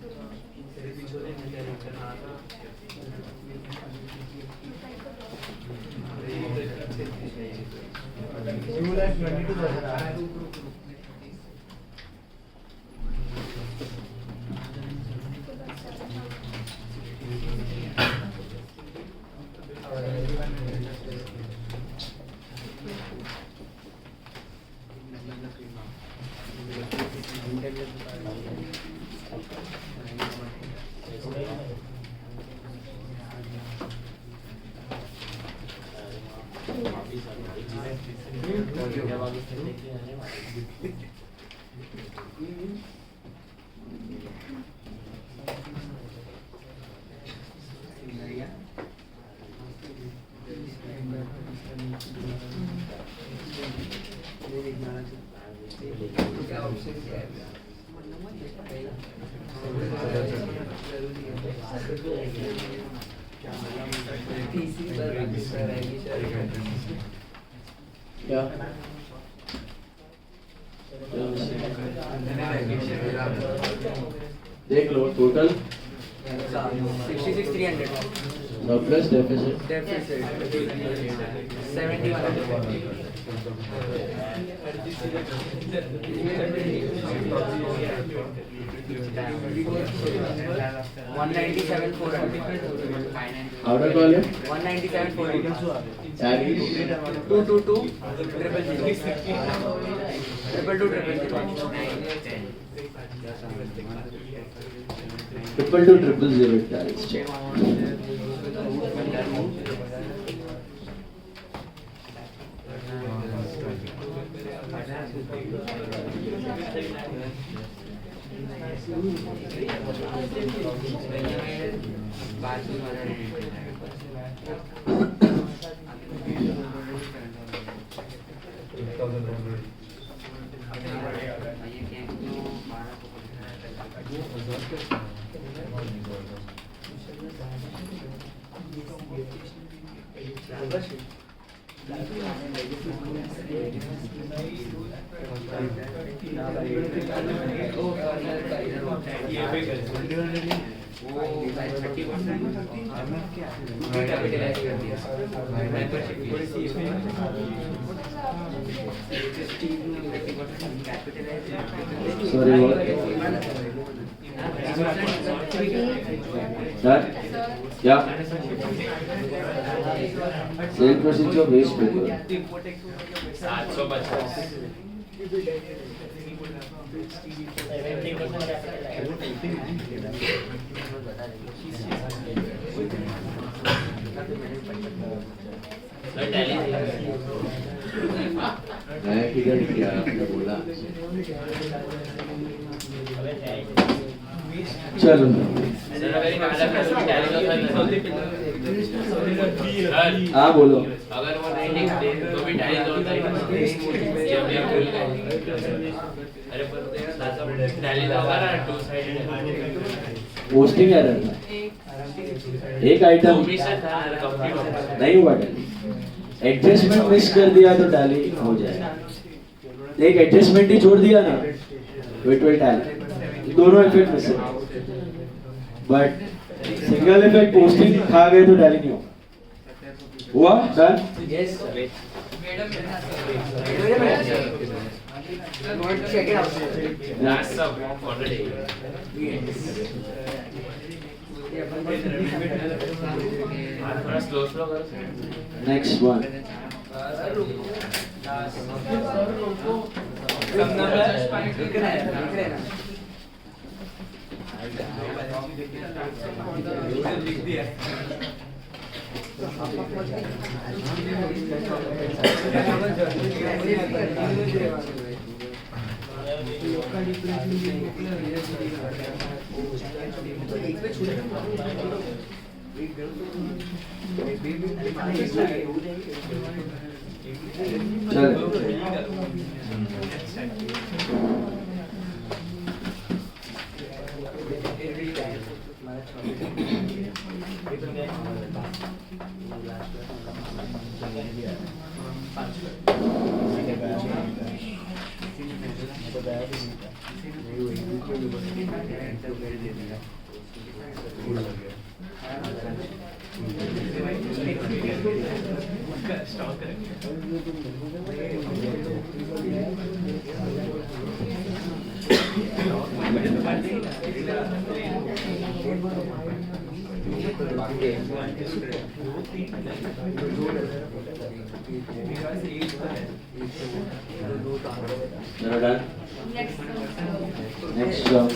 क्या देख लो total 66,300 surplus deficit deficit 197,400 outer call है 197,400 tally 222 triple two triple zero tallies check Sorry, what? Done? Yeah. Sale proceeds of waste paper. 750 मैं किधर किया आपने बोला चलो हाँ बोलो अगर वो नहीं लिखते तो भी टैली तो होता ही ये अभी आप भूल गए अरे पर टैली तो होगा ना टू साइडेड पोस्टिंग एरर था एक आइटम मिशन था कंप्लीट नहीं हुआ टैली एडजस्टमेंट मिस कर दिया तो टैली हो जाएगा एक एडजस्टमेंट ही छोड़ दिया ना तो इट विल टैली दोनों इफेक्ट मिस है बट सिंगल इफेक्ट पोस्टिंग खा गए तो टैली नहीं होगा हुआ done Yes. Check it out. That's the walk for the day. थोड़ा स्लो स्लो करो नेक्स्ट वन चलो You're done. Next. Next job.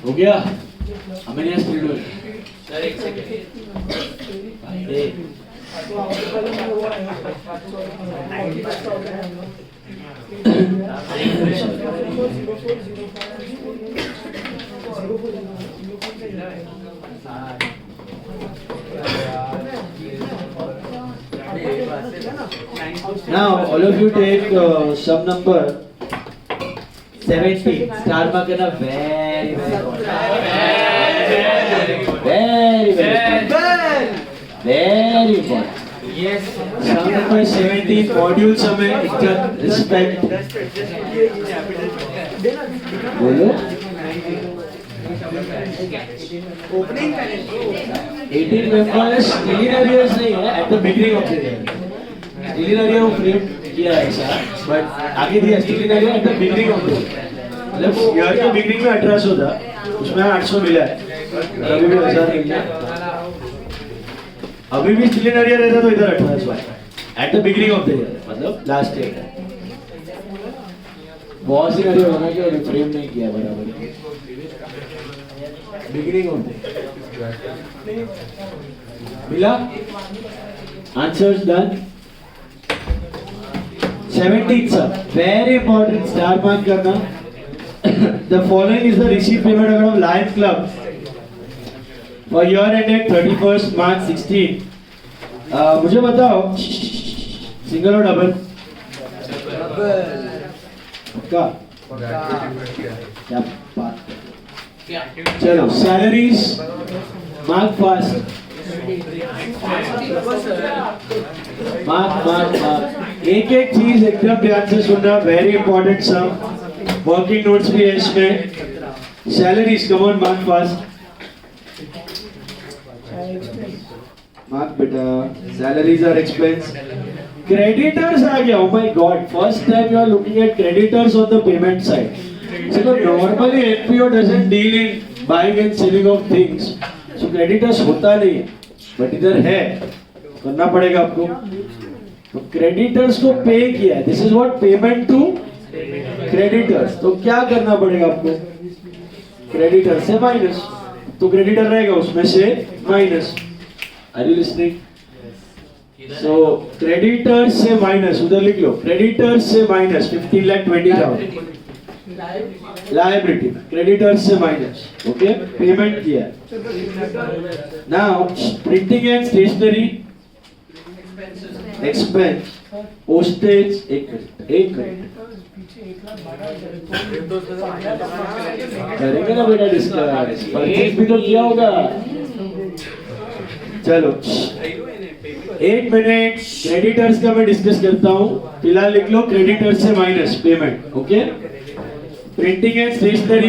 हो गया? How many has to do it? Sir एक second Hey. Now all of you take sum number 70. Star mark करना very important. Very important. Yes. Sum number 17 module समय इज्जत respect. बोलो. Opening 18 members clean areas नहीं है at the beginning of the year. Clean area वो frame किया है ऐसा, but आगे दिया clean area at the beginning of the year. मतलब year के beginning में 1800 था, उसमें 800 मिला है. अभी भी 1000 मिल गया. अभी भी clean area रहता तो इधर 1800 है. At the beginning of the year, मतलब last year. बहुत सी area होगा कि frame नहीं किया बराबर. Beginning of the year. मिला? Answers done. 17th sir, very important star mark करना. The following is the receipt payment of Lion Club for year ended 31st March 16. मुझे बताओ सिंगल और डबल का क्या बात. चलो सैलरीज मार्क फास्ट. मार्क एक एक चीज एकदम ध्यान से सुनना. Very important sum. Working notes भी है इसमें. Salaries come on mark fast. Mark बेटा. Salaries are expense. क्रेडिटर्स आ गया. Oh my god, first time you are looking at creditors on the payment side. So normally NPO doesn't deal in buying and selling of things. So creditors होता नहीं है, but इधर है, करना पड़ेगा आपको. तो creditors को पे किया है. This is what payment to creditors. तो क्या करना पड़ेगा आपको? Creditor से minus. तो creditor रहेगा उसमें से minus. Are you listening? So creditors से minus उधर लिख लो. Creditors से minus 15,20,000. Liability. Creditors से minus. Okay? Payment किया. Now printing and stationery expense. Postage एक मिनट. करेंगे ना बेटा डिस्कस. परचेज भी तो किया होगा. चलो एक मिनट. क्रेडिटर्स का मैं डिस्कस करता हूँ. फिलहाल लिख लो क्रेडिटर्स से minus payment. Okay. Printing and stationery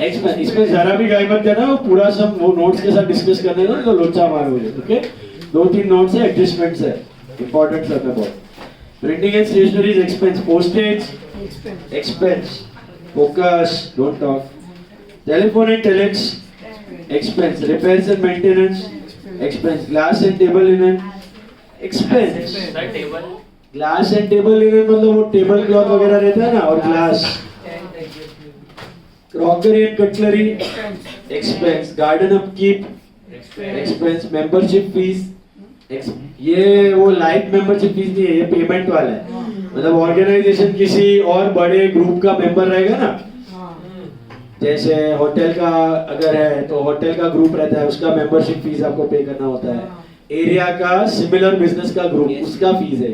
expense. इसमें जरा भी गाय मत करना. वो पूरा सब वो नोट्स के साथ डिस्कस करने दो तो लोचा मारोगे. ओके. 2-3 नोट्स है, एडजस्टमेंट्स है, इंपॉर्टेंट सब है बहुत. Printing and stationery expense. Postage expense. Focus, don't talk. Telephone and telex expense. Repairs and maintenance expense. Glass and table linen expense. Sir table glass and table linen मतलब वो table cloth वगैरह रहता है ना, और glass. Crockery and cutlery expense. Garden upkeep expense. Membership fees. ये वो life membership fees नहीं है, ये पेमेंट वाला है. मतलब ऑर्गेनाइजेशन किसी और बड़े ग्रुप का मेंबर रहेगा ना, जैसे होटल का अगर है तो होटल का ग्रुप रहता है, उसका मेंबरशिप फीस आपको पे करना होता है। एरिया का सिमिलर बिजनेस का ग्रुप, उसका फीस है।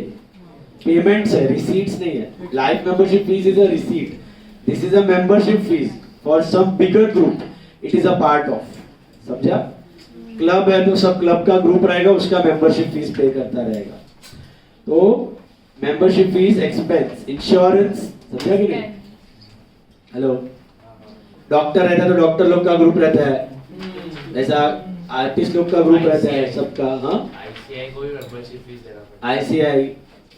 पेमेंट्स है, रिसीट्स नहीं है। Life membership fees is a receipt, this is a membership fees for some bigger group, it is a part of. समझा? क्लब है तो सब क्लब का ग्रुप रहेगा, उसका मेंबरशिप फीस पे करता रहेगा। तो मेंबरशिप फीस, एक्सपेंस, इंश्योरेंस, समझा कि नहीं? हेलो, डॉक्टर रहता है तो डॉक्टर लोग का ग्रुप रहता है, ऐसा आर्टिस्ट लोग का ग्रुप रहता है सबका। हाँ, आईसीआई को भी मेंबरशिप फीस देना पड़ता आईसीआई,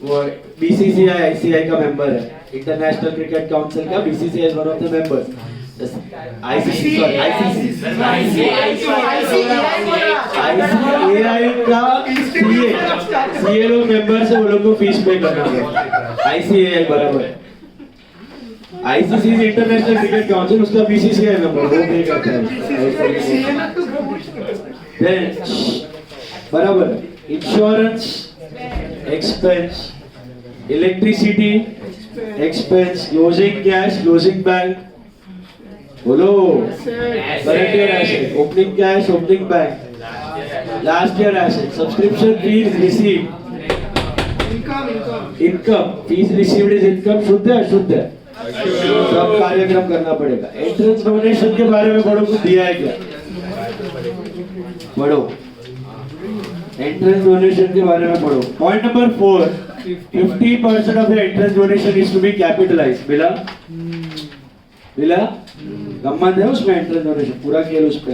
वो बीसीसीआई आईसीआई का मेंबर है, इंटरनेशनल क्रिकेट काउंसिल का। BCCI is one of the members. ICC, sorry ICC, ICAI का सीए लोग मेंबर्स है, वो लोग को फीस पे करना है। आईसीएआई बराबर है। आईसीसी इंटरनेशनल क्रिकेट काउंसिल, उसका बीसीसीआई मेंबर, वो पे करता है। देन बराबर insurance, expense, electricity expense, closing cash, closing bank, बोलो, current year asset, opening cash, opening bank, last year asset, subscription fees receive, income, fees received is income, शुद्ध है अशुद्ध है, सब कार्यक्रम करना पड़ेगा। एंट्रेंस डोनेशन के बारे में पढ़ो, कुछ दिया है क्या? पढ़ो, एंट्रेंस डोनेशन के बारे में पढ़ो। Point number 4, 50% of the entrance donation is to be capitalised. बिला बिला गम्मत है उसमें, एंट्रेंस डोनेशन पूरा खेल उस पे।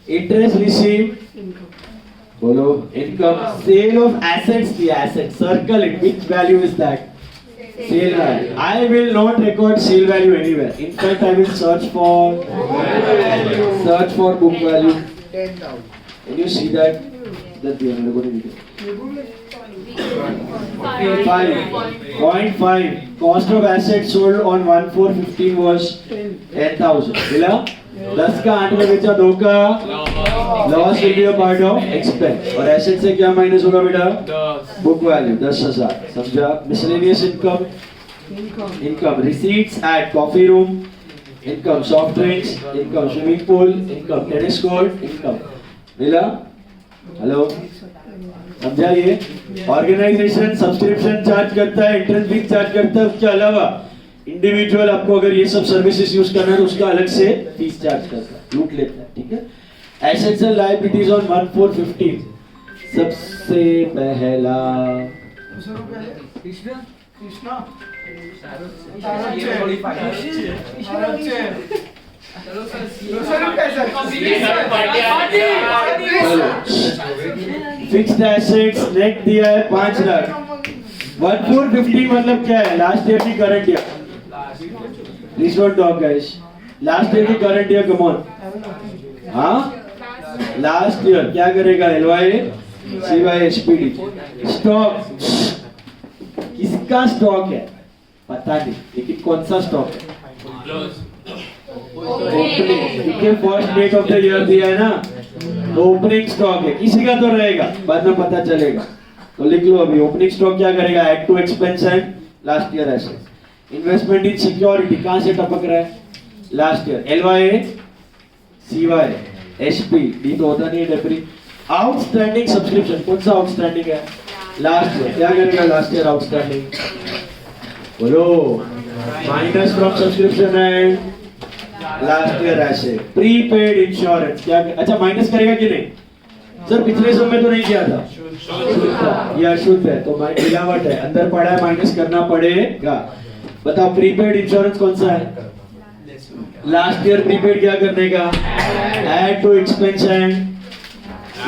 इंटरेस्ट रिसीव, बोलो, income, sale of assets, the asset, circle it, which value is that? Sale value. I will not record sale value anywhere. In fact, I will search for book value. Can you see that? That's the other video. 5.5. Cost of assets sold on 1/4/15 was 10,000. मिला? 10 का 8 में बेचा, 2 का loss will be a part of expense. और asset से क्या माइनस होगा बेटा? Book value 10,000। समझा? Miscellaneous income, income receipts at coffee room, income soft drinks, income swimming pool, income tennis court, income. मिला? हेलो, समझा? ये ऑर्गेनाइजेशन सब्सक्रिप्शन चार्ज करता है, एंट्रेंस फीस चार्ज करता है, उसके अलावा इंडिविजुअल आपको अगर ये सब सर्विसेज यूज करना है तो उसका अलग से फीस चार्ज करता है, लूट लेता है। ठीक है? Assets and liabilities on 1/4/15। सबसे पहला कृष्णा फिक्स्ड एसेट्स नेट दिया है 5 लाख। 1/4/15 मतलब क्या है? लास्ट ईयर की current year. Please don't talk guys. Last year की करंट ईयर, कम ऑन। हाँ, लास्ट ईयर क्या करेगा? LY CY SPD. स्टॉक, किसका स्टॉक है पता नहीं, लेकिन कौन सा स्टॉक है? Opening, first date of the year दिया है ना, तो ओपनिंग स्टॉक है, किसी का तो रहेगा, बाद में पता चलेगा। तो लिख लो अभी, ओपनिंग स्टॉक क्या करेगा? Add to expense and last year asset. Investment in security कहां से टपक रहा है? Last year. LY CY SP D तो होता नहीं है, डेप्री। आउटस्टैंडिंग सब्सक्रिप्शन, कौन सा आउटस्टैंडिंग है? Last year. क्या करेगा लास्ट ईयर आउटस्टैंडिंग? बोलो, minus from subscription and last year asset. Prepaid insurance क्या? अच्छा, माइनस करेगा कि नहीं? सर पिछले समय तो नहीं किया था, ये अशुद्ध है तो मिलावट है, अंदर पड़ा है, माइनस करना पड़ेगा। बताओ, प्रीपेड इंश्योरेंस कौन सा है? लास्ट ईयर प्रीपेड क्या करने का? Add to expense and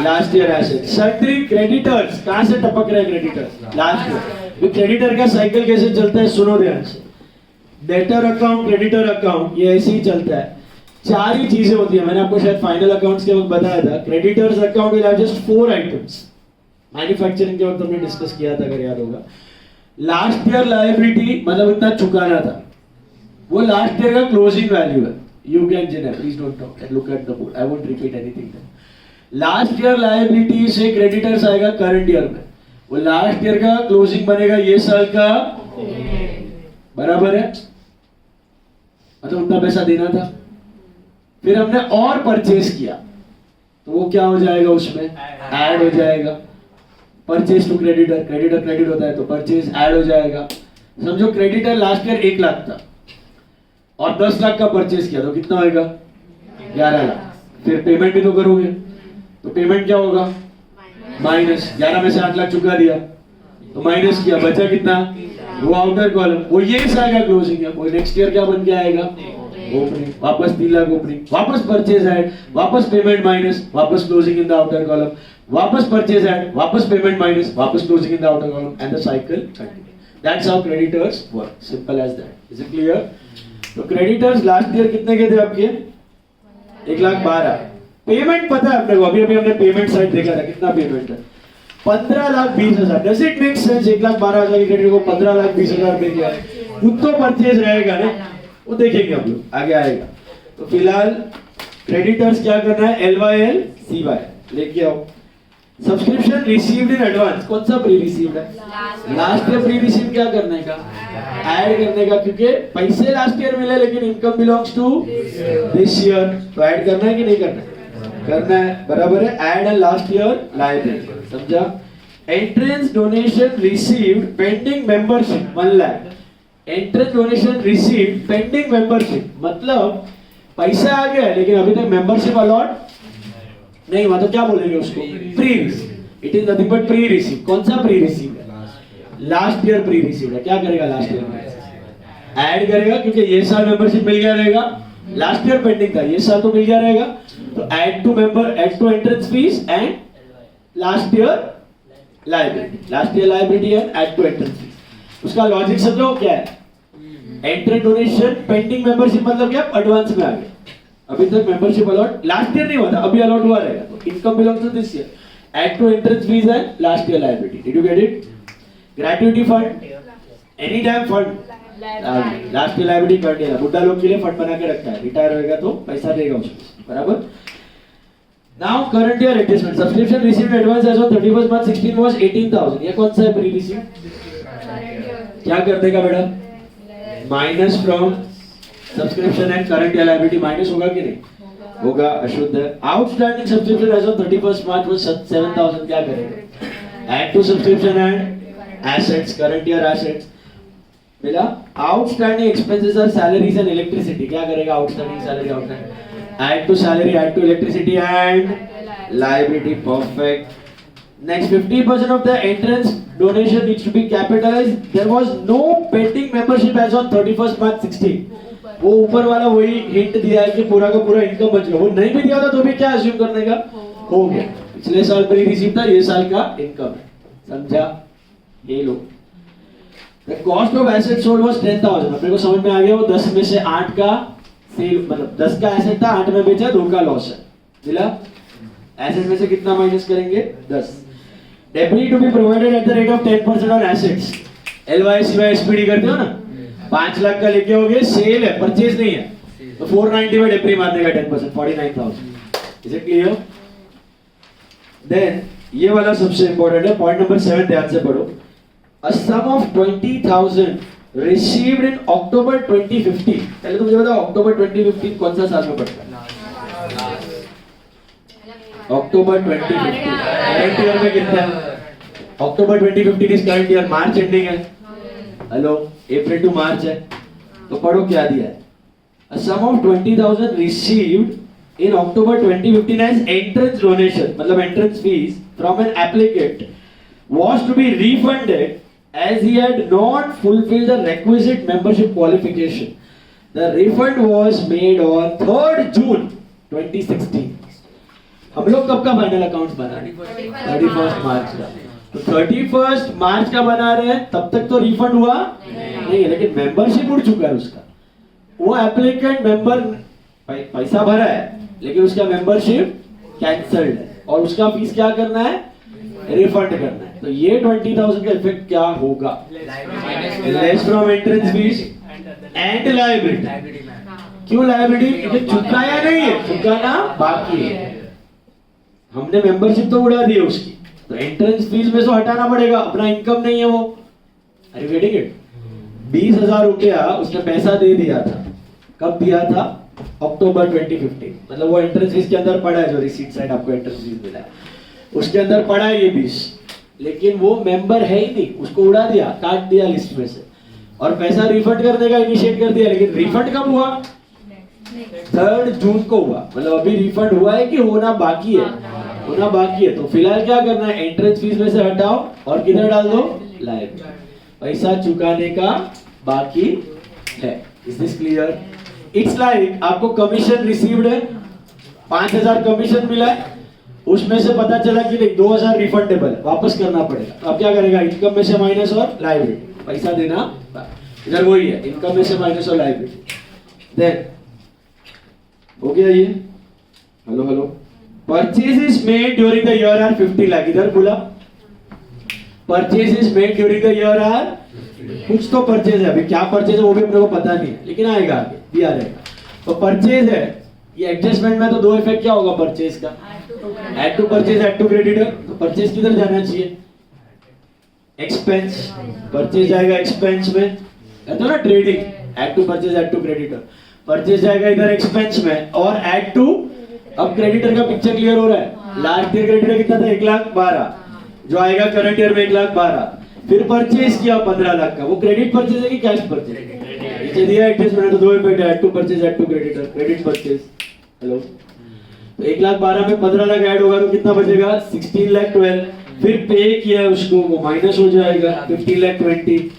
last year asset. Sundry creditors कहां से टपक रहे? Creditors last year. क्रेडिटर का साइकिल कैसे चलता है सुनो ध्यान से। डेटर अकाउंट, क्रेडिटर अकाउंट, ये ऐसे ही चलता है। 4 ही चीजें होती है, मैंने आपको शायद फाइनल अकाउंट्स के वक्त बताया था। Creditors account will have just 4 items. Manufacturing के वक्त हमने डिस्कस किया था, अगर याद होगा। लास्ट ईयर लायबिलिटी मतलब इतना चुकाना था, वो लास्ट ईयर का क्लोजिंग वैल्यू है। You can gin, please don't talk and look at the board, I won't repeat anything. Last year liability से क्रेडिटर्स आएगा करंट ईयर में, वो लास्ट ईयर का क्लोजिंग बनेगा ये साल का, बराबर है? मतलब उतना पैसा देना था, फिर हमने और परचेज किया तो वो क्या हो जाएगा, उसमें ऐड हो जाएगा। Purchase to creditor, creditor credit होता है तो परचेज ऐड हो जाएगा। समझो क्रेडिटर लास्ट ईयर 1 लाख था और 10 लाख का परचेज किया तो कितना होगा, 11 लाख। फिर पेमेंट भी तो करोगे तो पेमेंट क्या होगा, माइनस। 11 में से 8 लाख चुका दिया तो माइनस किया, बचा कितना, वो आउटर कॉलम। वो ये आएगा क्लोजिंग है। वो नेक्स्ट ईयर क्या बन के आएगा, ओपनिंग। वापस 3 लाख ओपनिंग, वापस परचेज ऐड, वापस पेमेंट माइनस, वापस closing in the outer column, वापस परचेज ऐड, वापस पेमेंट माइनस, वापस closing in the outer column and the cycle continue. That's how creditors work, simple as that. Is it clear? तो creditors last year कितने के थे आपके, 1,12,000। Payment पता है अपने को, अभी हमने पेमेंट साइड देखा था, कितना पेमेंट है, 15,20,000। डज इट मेक सेंस 1,12,000 के क्रेडिट को 15,20,000 रुपए किया? खुद तो परचेज रहेगा ना, वो देखेंगे हम लोग, आगे आएगा। तो फिलहाल क्रेडिटर्स क्या करना है, LYL CY लेके आओ। सब्सक्रिप्शन रिसीव्ड इन एडवांस, कौन सा प्री रिसीव्ड है, लास्ट ईयर प्री रिसीव क्या करने का, ऐड करने का, क्योंकि पैसे लास्ट ईयर मिले लेकिन income belongs to this year, तो ऐड करना है कि नहीं करना है, करना है, बराबर है। Add and last year liability, समझा। Entrance donation received pending membership 1 lakh. Entrance donation received pending membership मतलब पैसा आ गया लेकिन अभी तक मेंबरशिप अलॉट नहीं हुआ, तो क्या बोलेंगे उसको, pre receive. It is nothing but pre receive. कौन सा प्री रिसीव है, लास्ट ईयर प्री रिसीव है। क्या करेगा लास्ट ईयर में, ऐड करेगा, क्योंकि ये साल मेंबरशिप मिल गया रहेगा, लास्ट ईयर पेंडिंग था, ये साल तो मिल गया रहेगा, तो add to member, add to entrance fees and last year liability, last year liability and add to entrance fees. उसका लॉजिक समझो क्या है, एंट्रेंस डोनेशन पेंडिंग मेंबरशिप मतलब क्या, एडवांस में आ गया, अभी तक मेंबरशिप अलॉट लास्ट ईयर नहीं हुआ था, अभी अलॉट हुआ रहेगा, तो income belongs to this year, add to entrance fees and last year liability. Did you get it? Gratuity fund, any time fund, last year liability कर देना। बुड्ढा लोग के लिए फंड बना के रखता है, रिटायर होएगा तो पैसा देगा उसको, बराबर। Now current year adjustment, subscription received advance as on 31 March 16 was 18,000। ये कौन सा है, प्री रिसीव। क्या कर देगा बेटा, minus from subscription and current year liability, minus होगा कि नहीं होगा, अशुद्ध है। Outstanding subscription as on 31 March was 7,000। क्या करेगा, add to subscription and assets, current year assets. मिला। Outstanding expenses are salaries and electricity. क्या करेगा, outstanding salary, outstanding, add to salary, add to electricity and liability, perfect. Next, 50% of the entrance donation needs to be capitalized. There was no pending membership as on 31st March 16. वो ऊपर वाला वही hint दिया है कि पूरा का पूरा इनकम बच गया। वो नहीं भी दिया था तो भी क्या अज्यूम करने का, हो गया। पिछले साल प्री रिसीव था, ये साल का इनकम है, समझा। ये लो। The cost of asset sold was 10,000। अपने को समझ में आ गया, वो 10 में से 8 का सेल, मतलब 10 का एसेट था, 8 में बेचा, 2 का लॉस है। मिला। एसेट में से कितना माइनस करेंगे, 10। Debit to be provided at the rate of 10% on assets। LYCY SPD करते हो ना, 5 लाख का लेके होगे, सेल है, परचेज नहीं है, तो 490 में डेप्री मारने का 10%, 49,000। Is it clear? देन ये वाला सबसे इंपॉर्टेंट है, पॉइंट नंबर 7, ध्यान से पढ़ो। A sum of 20,000 received in October 2015। पहले तो मुझे बताओ अक्टूबर 2015 कौन सा साल में पड़ता है? अक्टूबर 2015। करंट ईयर में कितना है? अक्टूबर 2015 is current year, March ending है, हेलो, अप्रैल टू मार्च है, तो पढ़ो क्या दिया है। A sum of 20,000 received in October 2015 as entrance donation, मतलब entrance fees from an applicant was to be refunded as he had not fulfilled the requisite membership qualification. The refund was made on 3rd June 2016। हम लोग कब का final accounts बना रहे हैं? 31 मार्च का। तो 31 मार्च का बना रहे हैं, तब तक तो रिफंड हुआ नहीं है, लेकिन मेंबरशिप उड़ चुका है उसका। वो एप्लीकेंट मेंबर पैसा भरा है लेकिन उसका मेंबरशिप कैंसल्ड है और उसका फीस क्या करना है, रिफंड करना है। तो ये 20,000 का इफेक्ट क्या होगा, less from entrance fees and liability. क्यों लायबिलिटी? चुकाया नहीं है, चुकाना बाकी है। हमने मेंबरशिप तो उड़ा दी है उसकी, तो एंट्रेंस फीस में से हटाना पड़ेगा, अपना इनकम नहीं है वो। अरे गेटिंग इट? 20,000 रुपया उसने पैसा दे दिया था, कब दिया था? अक्टूबर 2015, मतलब वो एंट्रेंस फीस के अंदर पड़ा है, जो रिसीट साइड आपको एंट्रेंस फीस मिला है उसके अंदर पड़ा है ये 20, लेकिन वो मेंबर है ही नहीं, उसको उड़ा दिया, काट दिया लिस्ट में से और पैसा रिफंड करने का इनिशिएट कर दिया, लेकिन रिफंड कब हुआ? 3 जून को हुआ, मतलब अभी रिफंड हुआ है कि होना बाकी है? होना बाकी है। तो फिलहाल क्या करना है, एंट्रेंस फीस में से हटाओ और किधर डाल दो? लाइव, पैसा चुकाने का बाकी है। Is this clear? It's like आपको कमीशन रिसीव्ड है, 5000 कमीशन मिला है, उसमें से पता चला कि नहीं 2000 रिफंडेबल है, वापस करना पड़ेगा। तो अब क्या करेगा, इनकम में से माइनस और लायबिलिटी, पैसा देना इधर वही है, इनकम में से माइनस और लायबिलिटी। देन हो गया ये। Hello hello, purchases made during the year are 50 lakh, इधर बोला purchases made during the year are, कुछ तो परचेज है, अभी क्या परचेज है वो भी अपने को पता नहीं है, लेकिन आएगा आगे, दिया रहेगा। तो परचेज है, ये एडजस्टमेंट में तो दो इफेक्ट क्या होगा परचेज का, add to purchase, add to creditor. तो परचेज किधर जाना चाहिए? एक्सपेंस, परचेज जाएगा एक्सपेंस में, है तो ना trading, add to purchase, add to creditor, purchase जाएगा इधर एक्सपेंस में और ऐड टू। अब क्रेडिटर का पिक्चर क्लियर हो रहा है, लास्ट ईयर क्रेडिटर कितना था? 1,12,000, जो आएगा करंट ईयर में 1,12,000, फिर परचेज किया 15 लाख का, वो क्रेडिट परचेज है कि कैश परचेज? नीचे दिया एडजस्टमेंट, तो दो इफेक्ट है, add to purchase, add to creditor, credit purchase. Hello, तो 1,12,000 में 15 लाख ऐड होगा तो कितना बचेगा? 16,12,000, फिर पे किया है उसको, वो माइनस हो जाएगा 15,20,000,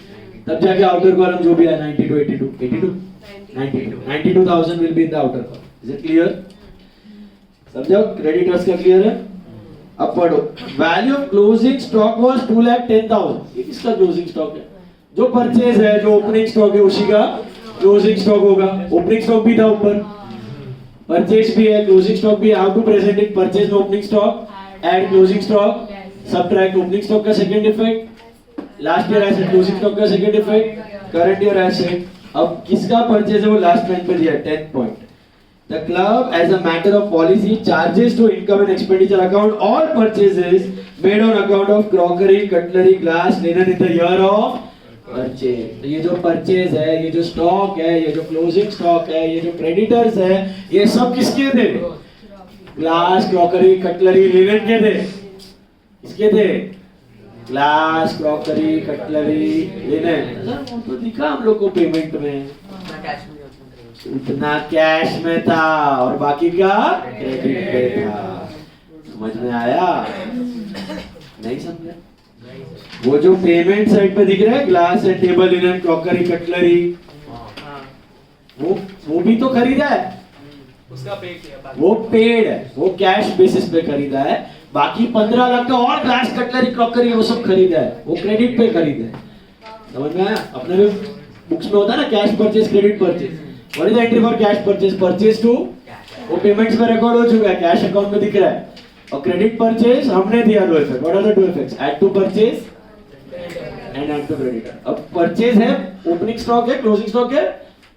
तब जाके आउटर कॉलम जो भी है 92,000 will be in the outer column. Is it clear? समझो, क्रेडिटर्स का क्लियर है? अब पढ़ो, value of closing stock was 2,10,000, ये किसका क्लोजिंग स्टॉक है? जो परचेज है, जो ओपनिंग स्टॉक है उसी का क्लोजिंग स्टॉक होगा। ओपनिंग स्टॉक भी था ऊपर, परचेज भी है, क्लोजिंग स्टॉक भी है। How to present it? Purchase में opening stock, add closing stock, subtract opening stock का second effect, last year asset closing stock का second effect, current year asset. अब किसका परचेज है वो लास्ट लाइन पे दिया है 10 point. The club, as a matter of policy, charges to income and expenditure account all purchases made on account of crockery, cutlery, glass, linen in the year of purchase. तो ये जो purchase है, ये जो stock है, ये जो closing stock है, ये जो क्रेडिटर्स है, ये सब किसके थे? ग्लास, क्रॉकरी, कटलरी, लिनन के थे। किसके थे? Glass, crockery, cutlery, linen. तो दिखा हम लोग को पेमेंट में उतना कैश में था और बाकी का क्रेडिट पे था। समझ में आया? नहीं समझे? वो जो पेमेंट साइड पे दिख रहा है, glass and table, linen, crockery, cutlery, वो भी तो खरीदा है, उसका पे किया, वो पेड है, वो कैश बेसिस पे खरीदा है। बाकी 15 लाख का और ग्लास, कटलरी, क्रॉकरी वो सब खरीदा है, वो क्रेडिट पे खरीदा है। समझ में आया? अपने भी बुक्स में होता है ना, cash purchase, credit purchase. What is the entry for cash purchase? Purchase to, वो पेमेंट्स में रिकॉर्ड हो चुका है, कैश अकाउंट में दिख रहा है। और क्रेडिट परचेज हमने दिया दो effect. What are the two effects? Add to purchase and add to creditor। अब परचेज है, ओपनिंग स्टॉक है, क्लोजिंग स्टॉक है,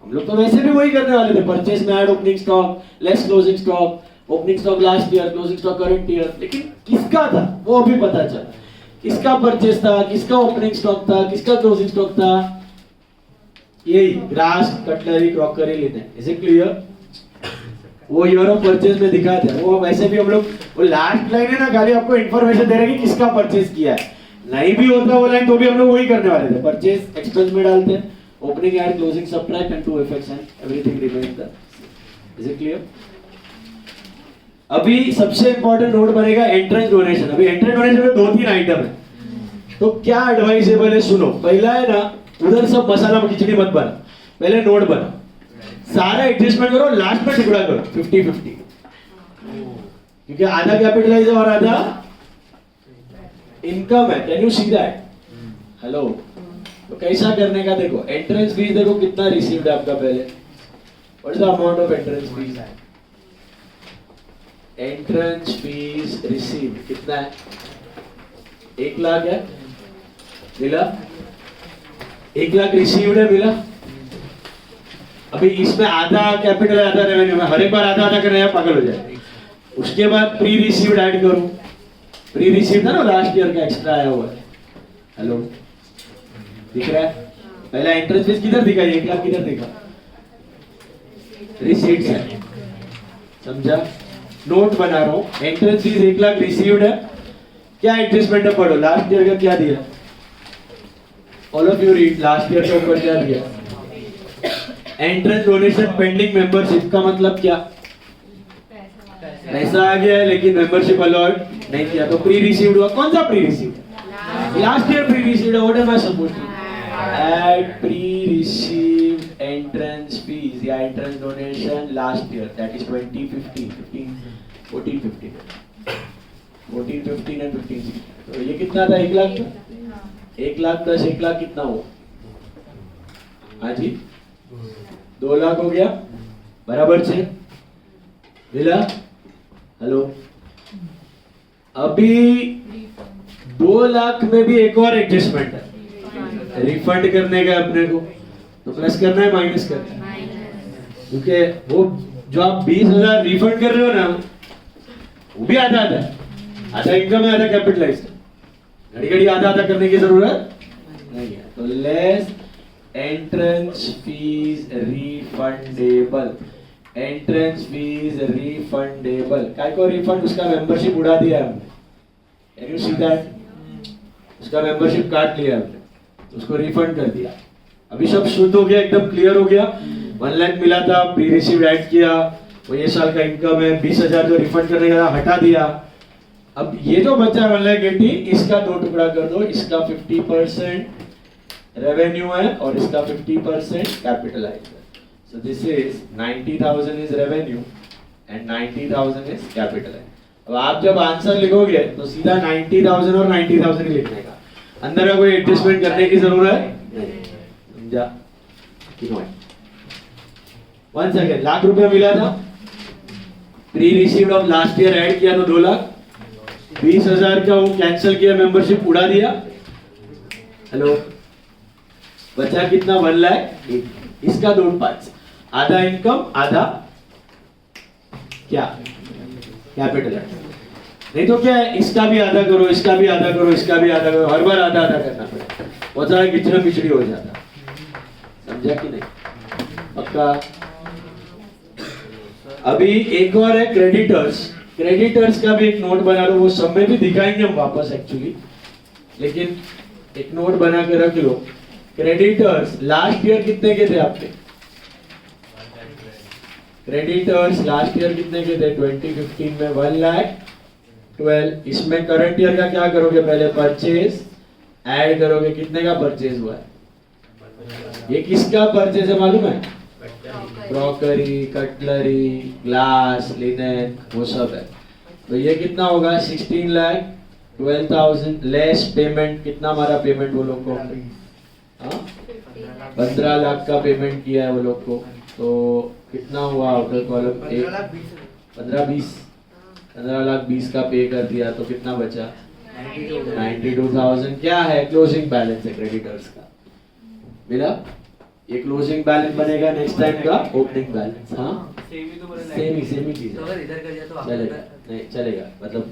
हम लोग तो वैसे भी वही करने वाले थे, परचेज में add opening stock, less closing stock, opening stock last year, closing stock current year. लेकिन किसका था वो अभी पता चला, किसका परचेज था, किसका ओपनिंग स्टॉक था, किसका क्लोजिंग स्टॉक था। यही glass, cutlery, crockery, linen. Is it clear? वो ईयर ऑफ परचेज में दिखाते हैं, वो वैसे भी हम लोग, वो लास्ट लाइन है ना, खाली आपको इंफॉर्मेशन दे रहे हैं कि किसका परचेज किया है। नहीं भी होता वो लाइन तो भी हम लोग वही करने वाले थे, परचेज एक्सपेंस में डालते हैं, opening add, closing subtract and two effects and everything remains the. Is it clear? अभी सबसे इंपॉर्टेंट नोट बनेगा एंट्रेंस डोनेशन। अभी एंट्रेंस डोनेशन में 2-3 आइटम है, तो क्या एडवाइजेबल है सुनो। पहला है ना, उधर सब मसाला खिचड़ी मत बना, पहले नोट बना, सारा एडजस्टमेंट करो, लास्ट में टुकड़ा करो 50-50, क्योंकि आधा कैपिटलाइज है और आधा इनकम है। Can you see that? Hello, तो कैसा करने का देखो, एंट्रेंस फीस देखो कितना रिसीव्ड है आपका पहले। What is the amount of entrance fees? Entrance fees received कितना है? 1 लाख है, मिला 1 लाख रिसीव्ड है, मिला। अभी इसमें आधा कैपिटल, आधा रेवेन्यू में, हर एक बार आधा आधा करने पागल हो जाए। उसके बाद प्री रिसीव्ड ऐड करो, प्री रिसीव्ड था ना लास्ट ईयर का, एक्स्ट्रा आया हुआ है। हेलो, दिख रहा है? पहला एंट्रेंस फीस किधर दिखा? 1 लाख किधर दिखा? रिसीट्स है। समझा? नोट बना रहा हूँ, एंट्रेंस फीस 1 लाख रिसीव्ड है, क्या एडजस्टमेंट है पढ़ो, लास्ट ईयर का क्या दिया, all of you read, last year के ऊपर क्या दिया, एंट्रेंस डोनेशन पेंडिंग मेंबरशिप का मतलब क्या, पैसा आ गया है लेकिन मेंबरशिप अलॉट नहीं किया, तो प्री रिसीव्ड हुआ, कौन सा pre received, last year pre received है, what am I supposed to add pre received entrance fees या entrance donation last year, that is 2015 14 15 and 15, तो ये कितना था, 1 लाख था, 1 लाख प्लस 1 लाख कितना हुआ, हाँ जी 2 लाख हो गया, बराबर से मिला, हेलो, अभी 2 लाख में भी एक और एडजस्टमेंट है, रिफंड करने का अपने को, तो प्लस करना है माइनस करना है, क्योंकि वो जो आप 20,000 रिफंड कर रहे हो ना, वो भी आधा आधा है, आधा इनकम है, आधा कैपिटलाइज्ड, घड़ी घड़ी आधा आधा करने की जरूरत नहीं है, तो less entrance fees refundable, entrance fees refundable, काय को रिफंड, उसका मेंबरशिप उड़ा दिया हमने, कैन यू सी दैट, उसका मेंबरशिप काट लिया हमने, उसको रिफंड कर दिया, अभी सब शुद्ध हो गया, एकदम क्लियर हो गया, 1 लाख मिला था, प्री रिसीव ऐड किया, वो ये साल का इनकम है, 20,000 जो रिफंड करने का हटा दिया, अब ये जो बचा 1 लाख 80, इसका 2 टुकड़ा कर दो, इसका 50% रेवेन्यू है और इसका 50% कैपिटलाइज्ड है, so this is 90,000 is revenue and 90,000 is capitalized। अब आप जब आंसर लिखोगे तो सीधा 90,000 और 90,000 ही लिखने का, अंदर का कोई एडजस्टमेंट करने की जरूरत नहीं, समझा कि नहीं? 1 सेकंड, लाख रुपया मिला था, pre received of last year add किया तो 2 लाख, 20,000 का वो कैंसिल किया, मेंबरशिप उड़ा दिया, हेलो, बचा कितना, 1 लाख, इसका 2 पार्ट्स, आधा इनकम आधा क्या, कैपिटल है, नहीं तो क्या है, इसका भी आधा करो, इसका भी आधा करो, इसका भी आधा करो, हर बार आधा आधा करना पड़ेगा, बहुत सारा किचड़ा पिछड़ी हो जाता, समझा कि नहीं? पक्का? अभी एक और है क्रेडिटर्स, क्रेडिटर्स का भी एक नोट बना लो, वो सब में भी दिखाएंगे हम वापस एक्चुअली, लेकिन एक नोट बना के रख लो, क्रेडिटर्स लास्ट ईयर कितने के थे आपके, क्रेडिटर्स लास्ट ईयर कितने के थे, 2015 में 1,12,000, इसमें करंट ईयर का क्या करोगे, पहले परचेज ऐड करोगे, कितने का परचेज हुआ है, ये किसका परचेज है मालूम है, क्रॉकरी, कटलरी, ग्लास, लिनेन, वो सब है, तो ये कितना होगा, 16,12,000 लेस पेमेंट, कितना हमारा पेमेंट वो लोग को, 15 लाख का पेमेंट किया है वो लोग को, तो कितना हुआ आउटर कॉलम 15 लाख 20 का पे कर दिया, तो कितना बचा, 92,000, क्या है, क्लोजिंग बैलेंस है क्रेडिटर्स का, मिला, ये क्लोजिंग बैलेंस बनेगा नेक्स्ट टाइम का ओपनिंग बैलेंस, हाँ सेम ही चीज है, चलेगा नहीं चलेगा, मतलब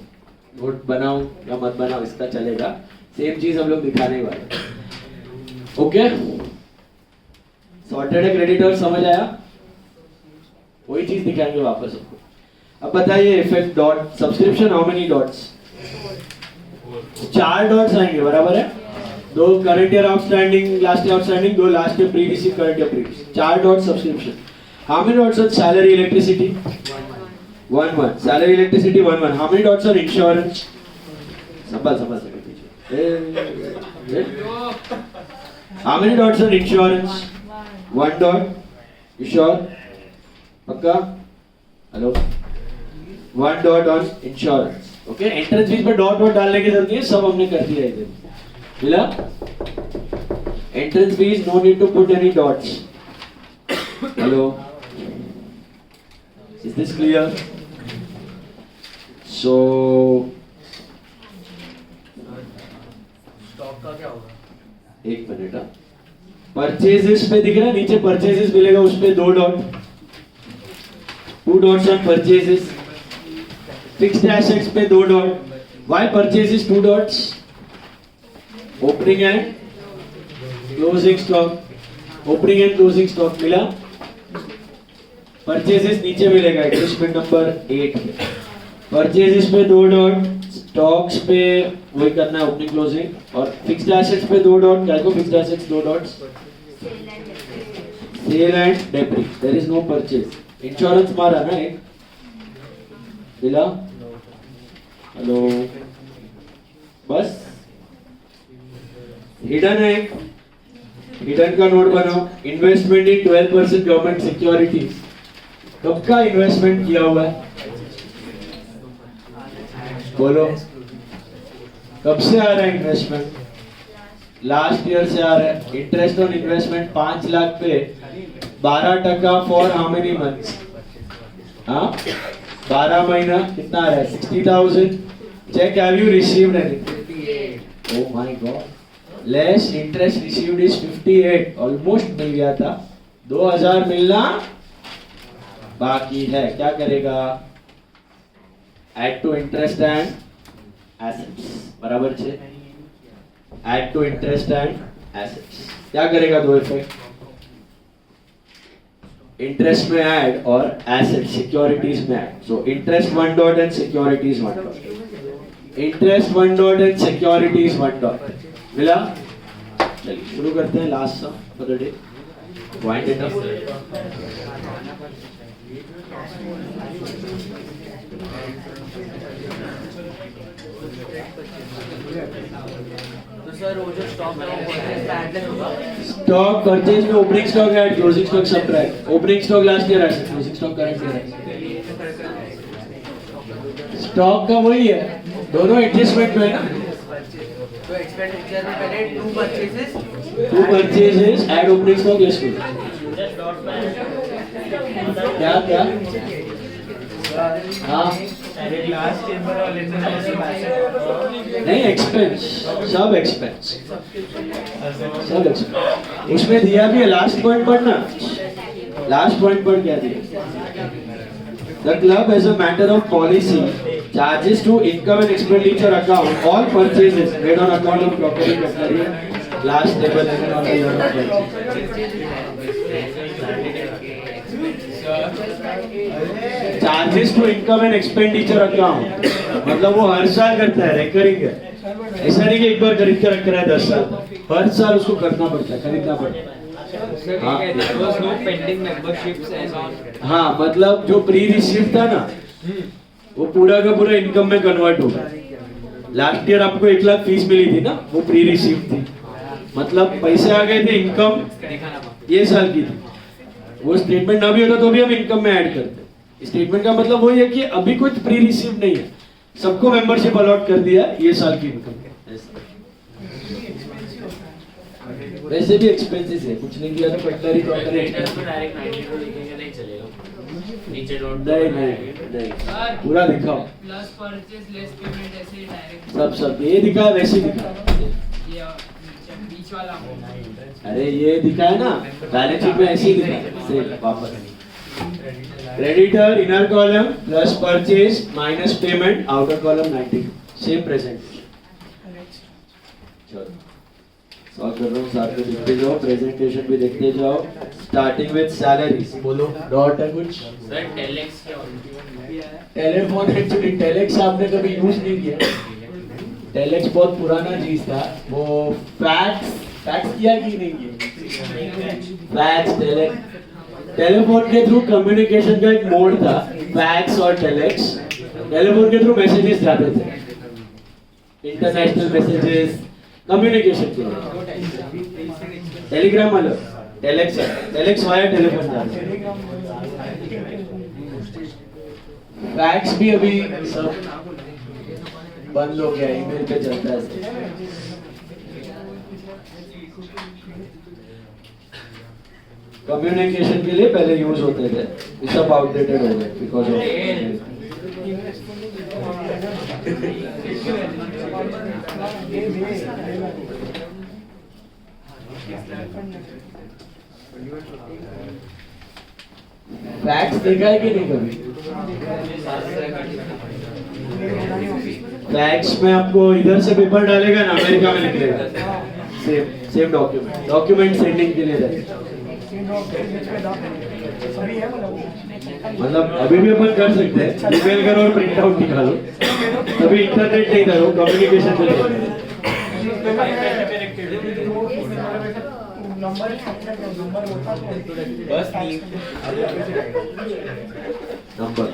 नोट बनाओ या मत बनाओ इसका चलेगा, सेम चीज हम लोग दिखाने वाले, ओके, सॉर्टेड है क्रेडिटर, समझ आया, वही चीज दिखाएंगे वापस आपको। अब बताइए effect dot subscription, how many dots, 4 dots आएंगे, बराबर है, 2 current year outstanding, last year outstanding, 2 last year pre receive, current year pre receive, 4 dot subscription, how many dots on salary electricity, 1 salary electricity 1 how many dots on insurance, संभाल second पीछे, how many dots on insurance, 1 dot, you sure, पक्का, hello, 1 dot on insurance, okay, entrance fees पे dot डालने की जरूरत नहीं है, सब हमने कर दिया इधर, मिला, entrance fees no need to put any dots, hello, is this clear? So stock का क्या होगा, एक मिनट, परचेजेस पे दिख रहा है नीचे, परचेजेस मिलेगा उस पे 2 dot, 2 dots on purchases, fixed assets पे 2 dot, why purchases 2 dots, opening and closing stock, opening and closing stock मिला, परचेजेस नीचे मिलेगा एडजस्टमेंट नंबर 8 में। परचेजेस पे 2 डॉट, स्टॉक्स पे वही करना है ओपनिंग क्लोजिंग, और फिक्स्ड एसेट्स पे 2 डॉट। क्या को fixed assets 2 dots, sale and debris, there is no purchase. Insurance मारा ना एक दिला, हेलो बस। हिडन है, हिडन का नोट बनाओ, इन्वेस्टमेंट इन 12% गवर्नमेंट सिक्योरिटीज। कब का इन्वेस्टमेंट किया हुआ है बोलो, कब से आ रहा है इन्वेस्टमेंट? लास्ट ईयर से आ रहा है। इंटरेस्ट ऑन इन्वेस्टमेंट 5 लाख पे 12% फॉर हाउ मेनी मंथ्स? हाँ 12 महीना कितना आ रहा है? 60,000। Check, have you received anything? Oh my god, less interest received is 58, almost मिल गया था। 2000 मिलना बाकी है। क्या करेगा? Add to interest and assets बराबर छे, add to interest and assets. क्या करेगा? 2 इफेक्ट, इंटरेस्ट में ऐड और एसेट सिक्योरिटीज में add. So interest 1 dot and securities 1 dot, interest 1 dot and securities 1 dot मिला। चलिए शुरू करते हैं last sum for the day. Point it up. तो सर वो जो स्टॉक है वो ऐड होगा। स्टॉक परचेज में opening stock add, closing stock subtract. Opening stock last year है, क्लोजिंग स्टॉक करंट ईयर है। स्टॉक का वही है, दोनों एडजस्टमेंट में है ना। तो एक्सपेंडिचर में पहले 2 purchases add opening stock less two. क्या क्या? हाँ नहीं, एक्सपेंस, सब एक्सपेंस, सब एक्सपेंस उसमें दिया भी है। लास्ट पॉइंट पढ़ना, लास्ट पॉइंट पढ़ क्या दिया? The club as a matter of policy charges to income and expenditure account all purchases made on account of property cutlery last table given on the year of charges to income and expenditure account मतलब वो हर साल करता है, recurring है। ऐसा नहीं कि एक बार खरीद के रख रहा है 10 साल, हर साल उसको करना पड़ता है, खरीदना पड़ता है। हाँ मतलब जो प्री रिसीव था ना वो पूरा का पूरा इनकम में कन्वर्ट होगा। लास्ट ईयर आपको 1 लाख फीस मिली थी ना, वो प्री रिसीव थी, मतलब पैसे आ गए थे, इनकम ये साल की थी। वो स्टेटमेंट ना भी होता तो भी हम इनकम में ऐड करते। स्टेटमेंट का मतलब वही है कि अभी कुछ प्री रिसीव नहीं है, सबको मेंबरशिप अलॉट कर दिया ये साल की इनकम। वैसे भी एक्सपेंसेस है, कुछ नहीं किया तो कटलरी तो अपने इंटरेस्ट में डायरेक्ट 92 लिखेंगे नहीं चलेगा, नीचे डॉट नहीं पूरा दिखाओ, प्लस परचेज लेस पेमेंट ऐसे डायरेक्ट सब ये दिखा है, वैसे दिखा। ये बीच वाला अरे ये दिखा है ना बैलेंस शीट में, ऐसे ही दिखा है। सेम वापस creditor inner column plus purchase minus payment outer column 92, same presentation. चलो सॉल्व कर रहा हूँ, साथ में देखते जाओ, प्रेजेंटेशन भी देखते जाओ। स्टार्टिंग विद सैलरीज, बोलो डॉट है कुछ? सर टेलेक्स क्या होता है? टेलीफोन, एक्चुअली टेलेक्स आपने कभी यूज नहीं किया। टेलेक्स बहुत पुराना चीज था, वो फैक्स किया कि नहीं किया? फैक्स टेलीफोन के थ्रू कम्युनिकेशन का एक मोड था, फैक्स और टेलेक्स। टेलीफोन के थ्रू मैसेजेस जाते थे, इंटरनेशनल मैसेजेस, कम्युनिकेशन के लिए। टेलीग्राम अलग, टेलेक्स है, टेलेक्स वाया टेलीफोन जाता है। फैक्स भी अभी सब बंद हो गया, ईमेल पे चलता है। कम्युनिकेशन के लिए पहले यूज होते थे, ये सब आउटडेटेड हो गए बिकॉज ऑफ फैक्स देखा है कि नहीं कभी? फैक्स में आपको इधर से पेपर डालेगा ना, अमेरिका में निकलेगा सेम डॉक्यूमेंट सेंडिंग के लिए रहेगा। मतलब अभी भी अपन कर सकते हैं, ईमेल करो और प्रिंट आउट निकालो, अभी इंटरनेट नहीं था, वो कम्युनिकेशन के लिए। बस नहीं नंबर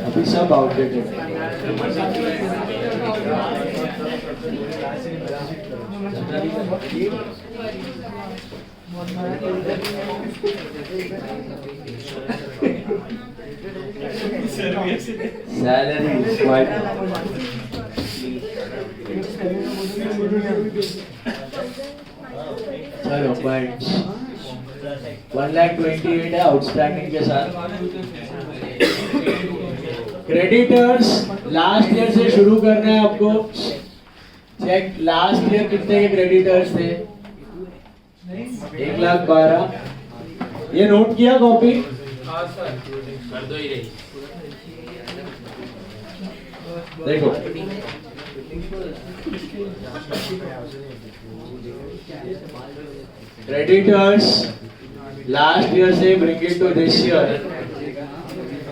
अभी सब आउटडेटेड salary is quite चलो पॉइंट 1,28,000 है आउटस्टैंडिंग के साथ। क्रेडिटर्स लास्ट ईयर से शुरू करना है आपको। चेक लास्ट ईयर कितने के क्रेडिटर्स थे? 1,12,000। ये नोट किया कॉपी? हाँ सर कर दो ही रही। देखो क्रेडिटर्स लास्ट ईयर से bring it to this year,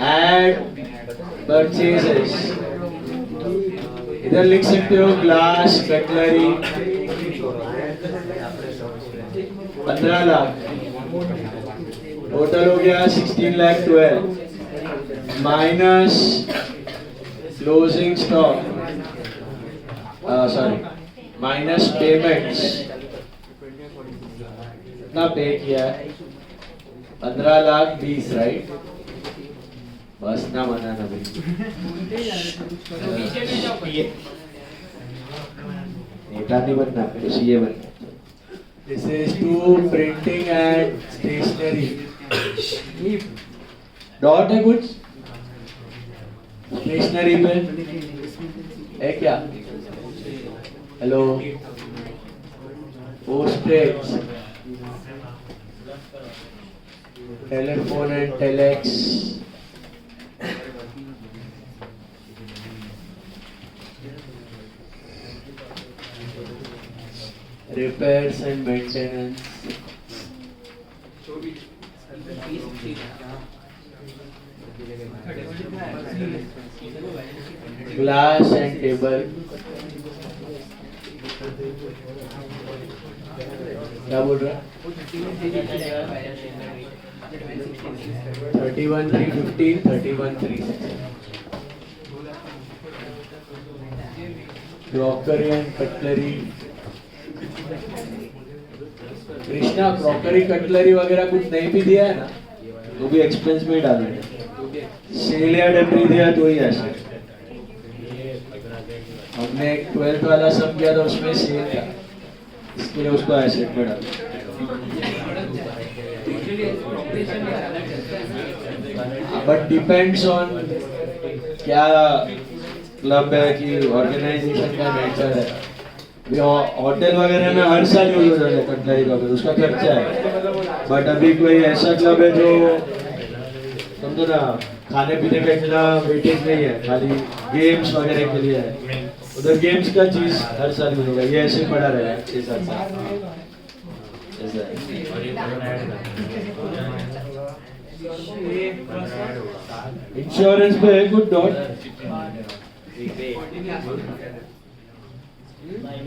add purchases, इधर लिख सकते हो ग्लास कटलरी 15 लाख, टोटल हो गया 16,12,000 minus closing stock, sorry minus payments. कितना पे किया है? 15,20,000 राइट? बस ना बनाना भाई। पीछे में जाओ नेता नहीं बनना, कुछ ये बनना। This is to printing and stationery. Doubt है कुछ स्टेशनरी पे है क्या? Hello postage, telephone and telex, repairs and maintenance, glass and table, क्या बोल रहा है? 31,315, 31,360, crockery and cutlery. Krishna crockery cutlery वगैरह कुछ नहीं भी दिया है ना, तो भी एक्सपेंस में डालना है। सेल या डेब्री दिया तो ही ऐसा। हमने एक 12th वाला सम किया था, उसमें सेल था, इसके लिए उसको एसेट में डाला। बट डिपेंड्स ऑन क्या क्लब है कि ऑर्गेनाइजेशन का नेचर है। होटल वगैरह में हर साल यूज हो जाता है कटलरी का, उसका खर्चा है। बट अभी कोई ऐसा क्लब है जो समझो ना खाने पीने का इतना वेटेज नहीं है, खाली गेम्स वगैरह के लिए है, उधर गेम्स का चीज हर साल यूज होगा, ये ऐसे पड़ा रहेगा 6-7 साल। इंश्योरेंस पे है गुड डॉट।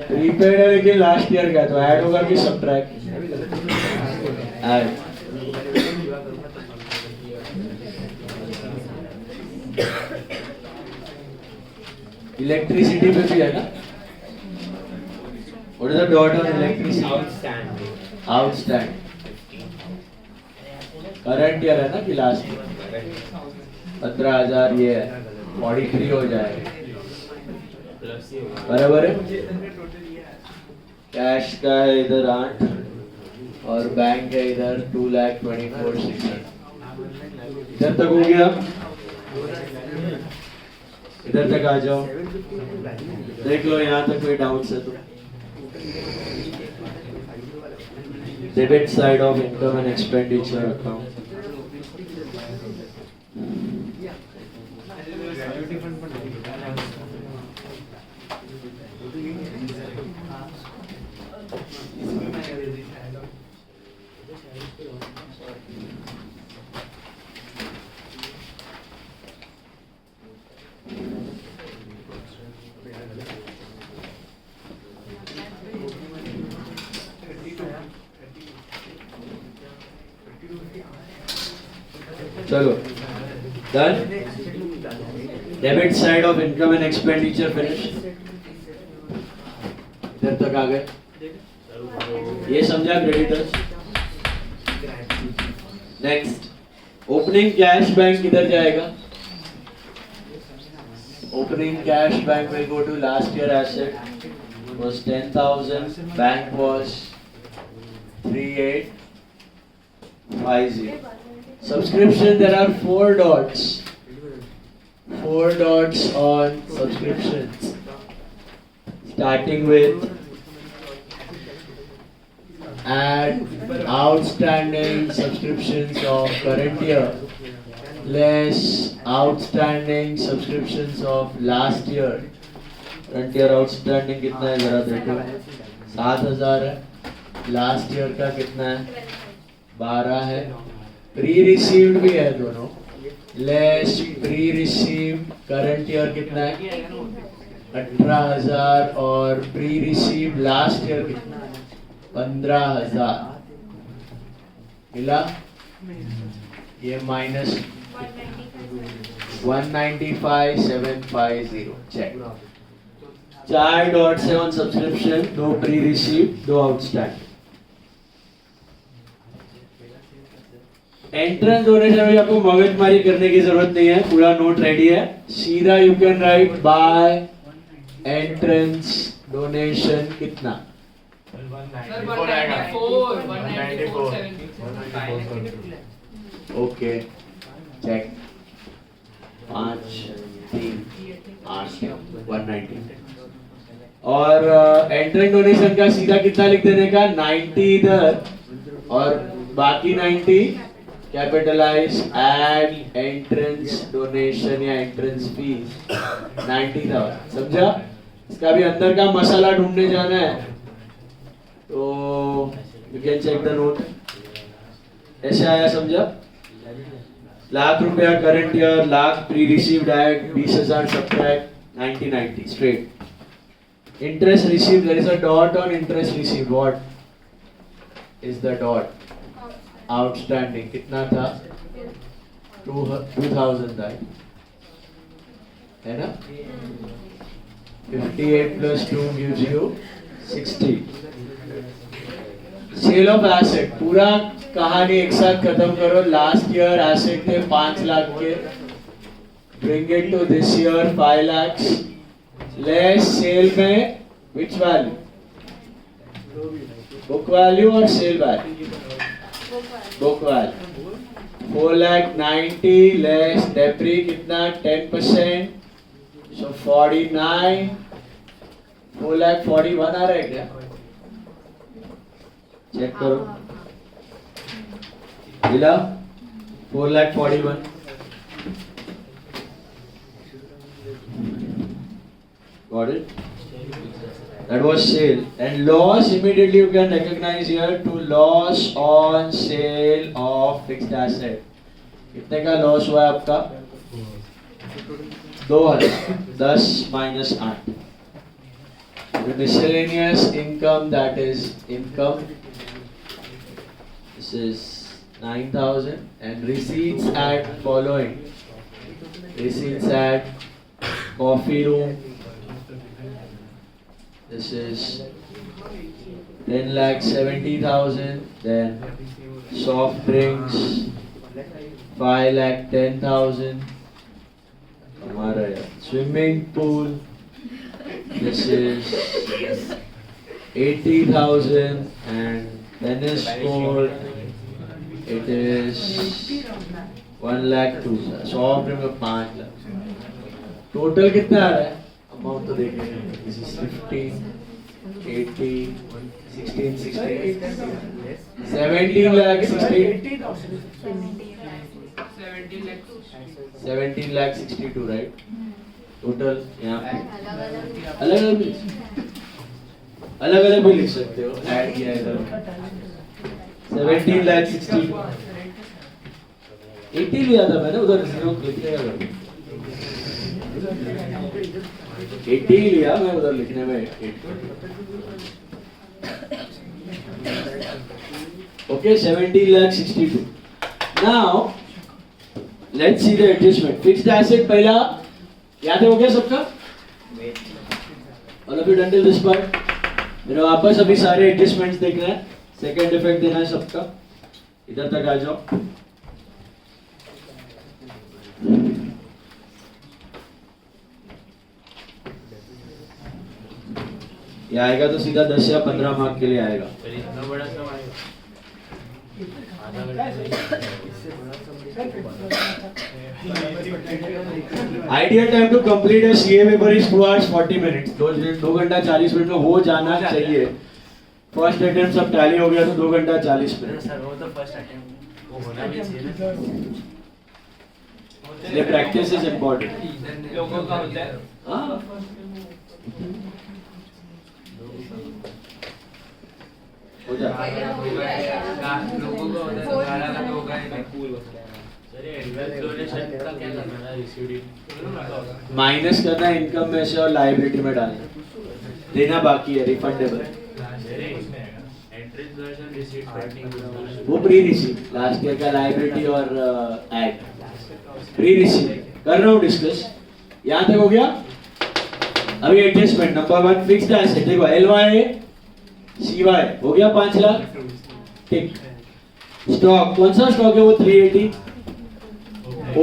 प्रीपेड है लेकिन लास्ट ईयर का, तो ऐड होगा कि सबट्रैक्ट? ऐड। इलेक्ट्रिसिटी पे भी है ना? What is the dot on electricity? Outstand. Current year है ना कि लास्ट ईयर? 15,000 ये है, 43 हो जाएगा, बराबर है। कैश का है इधर 8 और बैंक है इधर 2,24,600। इधर तक हो गया, इधर तक आ जाओ, देख लो यहाँ तक कोई डाउट्स है तो। Debit side of income and expenditure account. इसमें मैंने दे दी शायद। चलो done. Debit side of income and expenditure finish. इधर तक आ गए. ये समझा creditors. Next opening cash bank किधर जाएगा? Opening cash bank will go to last year asset was 10,000. Bank was 3850. Subscription, there are 4 dots. 4 dots on subscriptions. Starting with add outstanding subscriptions of current year less outstanding subscriptions of last year. Current year outstanding कितना है जरा देखो. 7,000 है. Last year का कितना है? 12 है. Pre-received भी है दोनों. Less pre-received current year कितना है? 18,000 और pre-received last year कितना है? 15,000. मिला? ये माइनस 195,750. चेक. 4 डॉट्स है on subscription, 2 pre receive, 2 outstanding. Entrance donation में आपको मगजमारी करने की जरूरत नहीं है, पूरा नोट रेडी है. सीधा you can write by entrance donation कितना. Sir 194 okay check. 5 3 8 190. और एंट्रेंस डोनेशन का सीधा कितना लिख देने का? 90 इधर और बाकी 90 कैपिटलाइज एड एंट्रेंस डोनेशन या एंट्रेंस फीस 90,000. समझा? इसका भी अंदर का मसाला ढूंढने जाना है तो you can check the note. ऐसे आया, समझा? ₹1,00,000 current year, lakh pre received add, 20,000 subtract 90 straight. Interest received, there is a doubt on interest received. What is the doubt? Outstanding कितना था? 2,000 था, है ना? 58 plus 2 gives you 60. Sale of asset, पूरा कहानी एक साथ खत्म करो. लास्ट ईयर एसेट थे 5 लाख के, bring it to this year 5 lakhs. Less sale में विच वैल्यू? बुक वैल्यू और sale value? Book value. 4,90,000 less depre कितना? 10%, so 49. 4,41,000 आ रहा है क्या? चेक करो. मिला? 4,41,000. Got it? That was sale. And loss, immediately you can recognize here to loss on sale of fixed asset. कितने का loss हुआ है आपका? 2,000. 10 minus 8. The miscellaneous income, that is income. This is 9,000. And receipts at following. Receipts at coffee room. This is 10,70,000. Then soft drinks 5,10,000. हमारा यार swimming pool. This is 80,000 and tennis court. It is 1,02,000. soft drink में 5 lakh. Total कितना आ रहा है? Amount तो देखेंगे. This is 15, 80, 16, 17 lakh 17,62,000, right? Total यहाँ पे अलग अलग अलग अलग भी लिख सकते हो, ऐड किया है इधर 17 लाख 60 80 लिया था मैंने, उधर जीरो लिखने का 80 लिया मैं, उधर लिखने में 8 okay 17 lakh 62. Now let's see the adjustment. Fixed asset पहला याद हो गया सबका? All of you done till this part? मेरे वापस अभी सारे एडजस्टमेंट्स देखना है, सेकंड इफेक्ट देना है सबका. इधर तक आ जाओ. ये आएगा तो सीधा 10 या 15 मार्क के लिए आएगा. पर इतना बड़ा सम आएगा आधा ideal time to complete a CA paper is 2 hours 40 minutes. 2 घंटा 40 मिनट में हो जाना चाहिए. फर्स्ट अटेम्प्ट सब टैली हो गया तो 2 घंटा 40 मिनट. सर वो तो फर्स्ट अटेम्प्ट वो होना भी चाहिए ना. ये प्रैक्टिस इज इंपॉर्टेंट. लोगों का होता है हाँ हो जाता है. लोगों को होता है तो गाना का तो होगा ही नहीं. सर ये एडवांस डोनेशन का क्या करना है रिसीव्ड माइनस करना है इनकम में से और लायबिलिटी में डालना. देना बाकी है refundable. Entrance donation received pending वो प्री रिसीव लास्ट ईयर का लायबिलिटी और ऐड प्री रिसीव कर रहा हूँ डिस्कस. यहाँ तक हो गया. अभी एडजस्टमेंट नंबर 1 फिक्स्ड एसेट देखो एलवाई सीवाई हो गया 5 लाख. ठीक. स्टॉक कौन सा स्टॉक है वो 380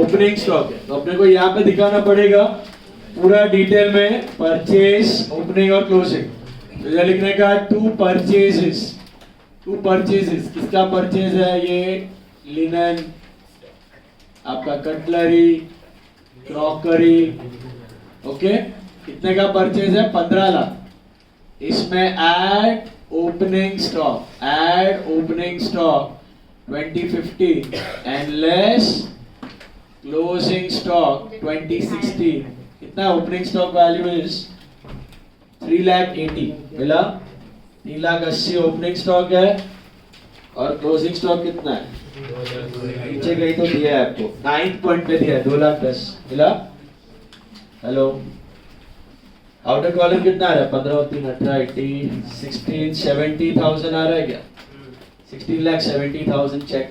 ओपनिंग स्टॉक है. तो अपने को यहाँ पे दिखाना पड़ेगा पूरा डिटेल में परचेज ओपनिंग और क्लोजिंग. तो ये लिखने का 2 परचेजेस. किसका परचेज है? ये लिनन आपका कटलरी क्रॉकरी. ओके कितने का परचेज है? 15 लाख. इसमें add opening stock 2050 and less closing stock 2060. कितना ओपनिंग स्टॉक वैल्यू इज 380 मिला. 380 ओपनिंग स्टॉक है और क्लोजिंग स्टॉक कितना है? नीचे गई तो दिया है आपको 9th पॉइंट पे दिया है 2,10,000 मिला. हेलो आउटर कॉलम कितना आ रहा है? 15 3 18 80 16 70,000 आ रहा है क्या? 16,70,000 चेक.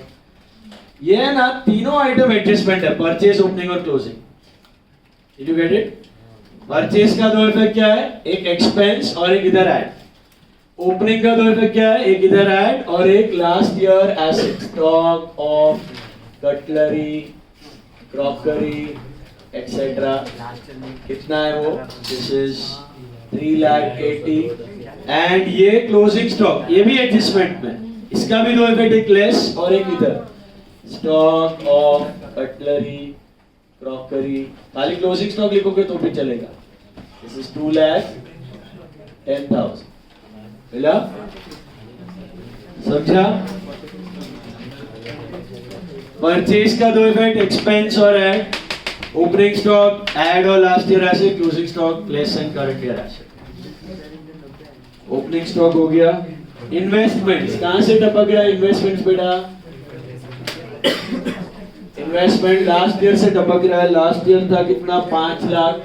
ये है ना तीनों आइटम एडजस्टमेंट है परचेज ओपनिंग और closing. Did you get it? Purchase का दो इफेक्ट क्या है? एक एक्सपेंस और एक इधर ऐड. ओपनिंग का दो इफेक्ट क्या है? एक इधर ऐड और एक last year asset stock of cutlery crockery etcetera. कितना है वो? दिस इज 380 एंड ये क्लोजिंग स्टॉक ये भी एडजस्टमेंट में. इसका भी दो इफेक्ट एक लेस और एक इधर स्टॉक ऑफ कटलरी क्रॉकरी. खाली क्लोजिंग स्टॉक लिखोगे तो भी चलेगा. दिस इज 2,10,000 मिला. समझा? परचेज का दो इफेक्ट एक्सपेंस और ऐड. ओपनिंग स्टॉक ऐड और last year asset. Closing stock less and current year asset. Opening stock हो गया. इन्वेस्टमेंट्स कहां से टपक रहा है? इन्वेस्टमेंट्स बेटा इन्वेस्टमेंट लास्ट ईयर से टपक रहा है. लास्ट ईयर था कितना? 5 लाख.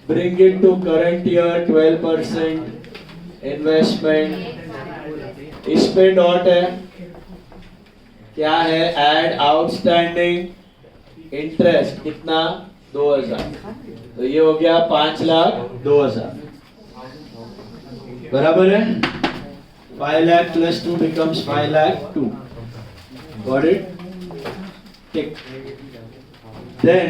Bring it to current year 12%. Investment इस पे डॉट है. क्या है? ऐड आउटस्टैंडिंग इंटरेस्ट कितना? 2,000. तो ये हो गया 5,02,000 बराबर है. 5 lakh plus 2 becomes 5,02,000. Got it? Tick. Then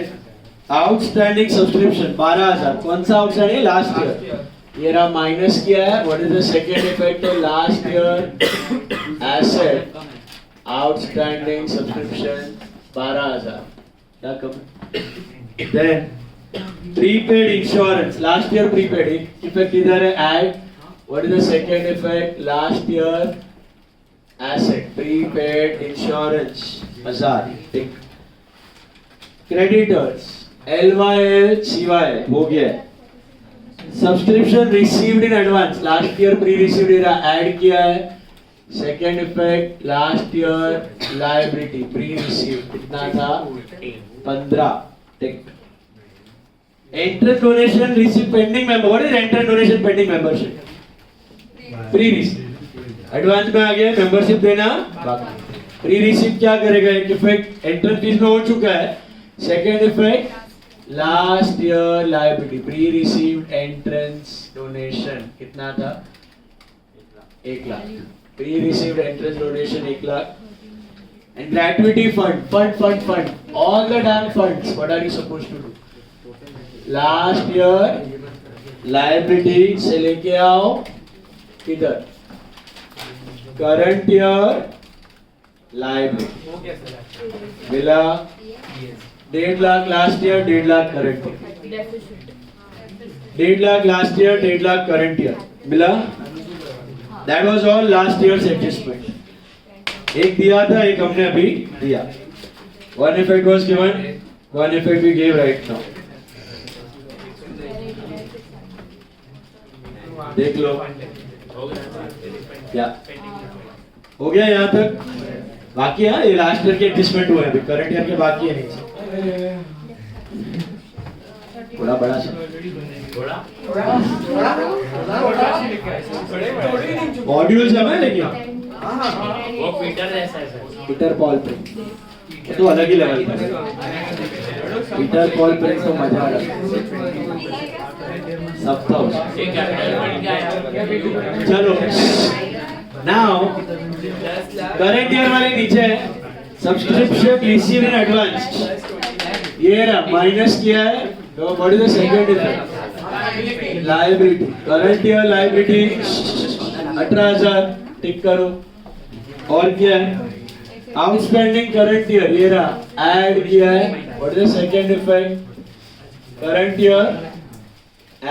outstanding subscription 12,000. कौन सा आउटस्टैंडिंग? Last year. ये रहा माइनस किया है. What is the second effect of last year asset? Outstanding subscription 12,000. क्या कम? Then prepaid insurance last year prepaid effect इधर है add. What is the second effect? Last year asset prepaid insurance 1,000. Tick. Creditors LYL CY हो गया. Subscription received in advance last year pre received add किया है. Second effect last year liability pre received कितना था 15. Tick. Entrance donation receive pending member. What is entrance donation pending membership? Pre receive. Advance में आ गया membership देना बाकी. Pre receive क्या करेगा? एक इफेक्ट एंट्रेंस फीस में हो चुका है. Second effect last year liability pre received entrance donation कितना था 1 lakh. Pre received entrance donation 1 lakh. And gratuity fund all the damn funds. What are you supposed to do? Last year liability से लेके आओ इधर करंट ईयर लायबिलिटी मिला 1.5 lakh last year 1.5 lakh current year. 1.5 lakh last year 1.5 lakh current year मिला. That was all last years adjustment. एक दिया था एक हमने अभी दिया. One effect was given, one effect we give right now. देख लो क्या हो गया यहाँ तक. बाकी है ये लास्ट ईयर के एडजस्टमेंट हुए हैं, करंट ईयर के बाकी है नहीं. थोड़ा बड़ा सा मॉड्यूल सब है लेकिन वो पीटर जैसा है सर. पीटर पॉल पे तो अलग ही लेवल का है. पीटर पॉल पे तो मजा आ रहा सब था उसमें. ये कैपिटल बन गया. चलो नाउ करंट ईयर वाले नीचे है. सब्सक्रिप्शन रिसीव इन एडवांस ये रहा माइनस किया है. तो what is the second effect? Liability current year liability 18,000 टिक करो. और क्या है? आउटस्टैंडिंग करंट ईयर ये रहा ऐड किया है. What is the second effect? Current year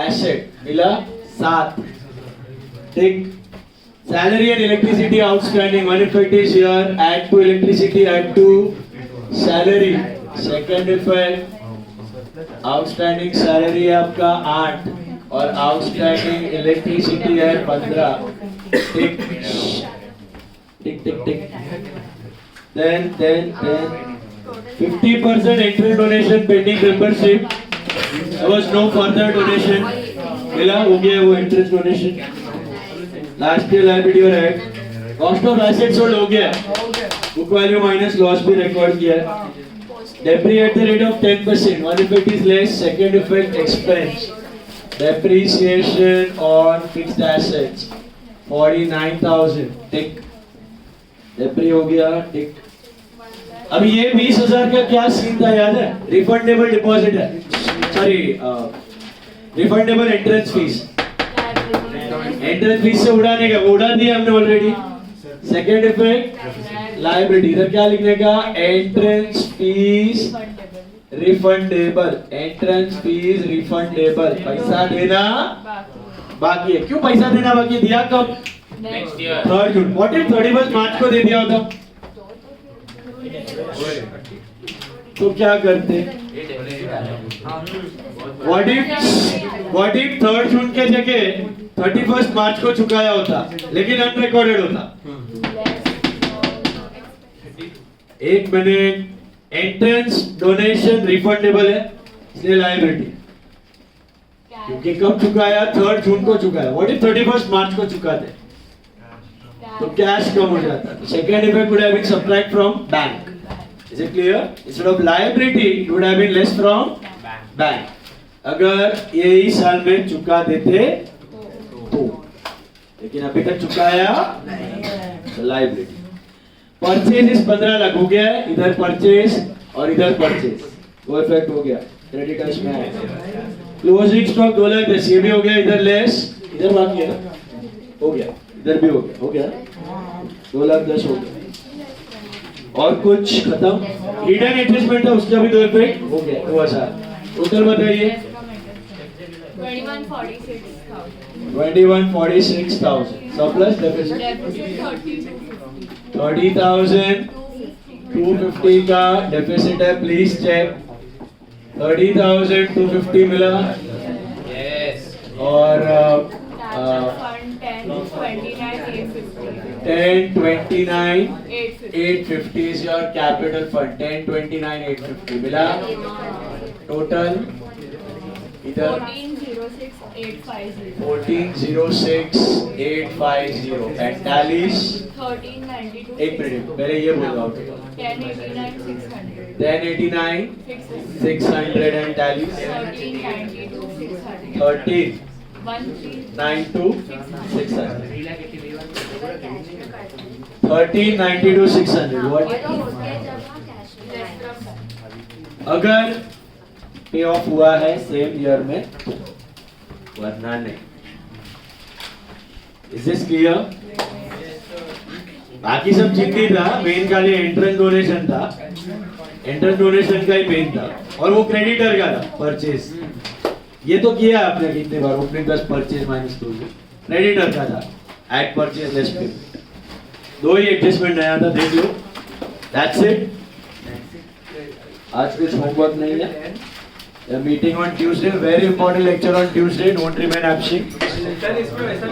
asset मिला 7. टिक. Salary and electricity outstanding. One effect is here. Add to electricity. Add to salary. Second effect. Outstanding salary है आपका 8 और outstanding electricity है 15. टिक टिक टिक टिक. Then 50% entrance donation pending membership. There was no further donation. मिला हो गया वो entrance donation. Last year liability और add. Cost of asset sold हो गया. बुक वैल्यू माइनस लॉस भी रिकॉर्ड किया है. Depre at the rate of 10%. One effect is less. Second effect expense depreciation on fixed assets 49,000. Tick. Depre हो गया. टिक. अब ये 20,000 का क्या सीन था याद है? रिफंडेबल डिपॉजिट है. Sorry refundable entrance fees. Entrance fees से उड़ाने का वो उड़ा दिया हमने ऑलरेडी. Second effect liability. इधर क्या लिखने का? Entrance fees refundable. Entrance fees refundable. पैसा देना बाकी है. क्यों पैसा देना बाकी है? दिया कब? Next year 3 June. What if 31 मार्च को दे दिया होता तो क्या करते? व्हाट इफ 3 जून के जगह 31 मार्च को चुकाया होता लेकिन अनरिकॉर्डेड होता. एक मिनट. एंट्रेंस डोनेशन रिफंडेबल है इसलिए लायबिलिटी. क्योंकि कब चुकाया? 3 जून को चुकाया. व्हाट इफ 31 मार्च को चुकाते तो कैश कम हो जाता. Second effect would have been subtract from bank. Is it clear? Instead of liability it would have been less from bank. अगर यही साल में चुका देते तो, लेकिन अभी तक चुकाया तो लायबिलिटी. परचेज इस 15 लाख हो गया है. इधर परचेज और इधर परचेज वो इफेक्ट हो गया. क्रेडिटर्स में आया. क्लोजिंग स्टॉक 2 लाख 10 ये भी हो गया. इधर लेस इधर बाकी है हो गया. इधर भी हो गया 2 लाख 10 हो गया. और कुछ खत्म. हिडन एडजस्टमेंट था उसका भी 2 इफेक्ट हो गया. 2000. टोटल बताइए. 21,46,000. सरप्लस डेफिसिट 30,250 का डेफिसिट है. Please check. 30,250 मिला. यस और fund 1029 1029 850 850 is your capital fund. 1029 850 मिला. Total इधर 1406 850 1406,850 and tallies 1392 एक मिनट पहले ये बोल रहा हूँ 1089 600 1089 600 and tallies 1392 600 1392 600 1392 1392 600 what अगर पे ऑफ हुआ है सेम ईयर में वरना नहीं. Is this clear? बाकी सब चिंती था, मेन खाली एंट्रेंस डोनेशन था. एंट्रेंस डोनेशन का ही मेन था और वो क्रेडिटर का था परचेज. ये तो किया आपने कितने बार opening plus purchase minus 2 creditor का था एट परचेज लेस पेमेंट. दो ही एडजस्टमेंट नया था, देख लो. That's it. आज कुछ होमवर्क नहीं है. Meeting on Tuesday, very important lecture on Tuesday. Don't remain absent.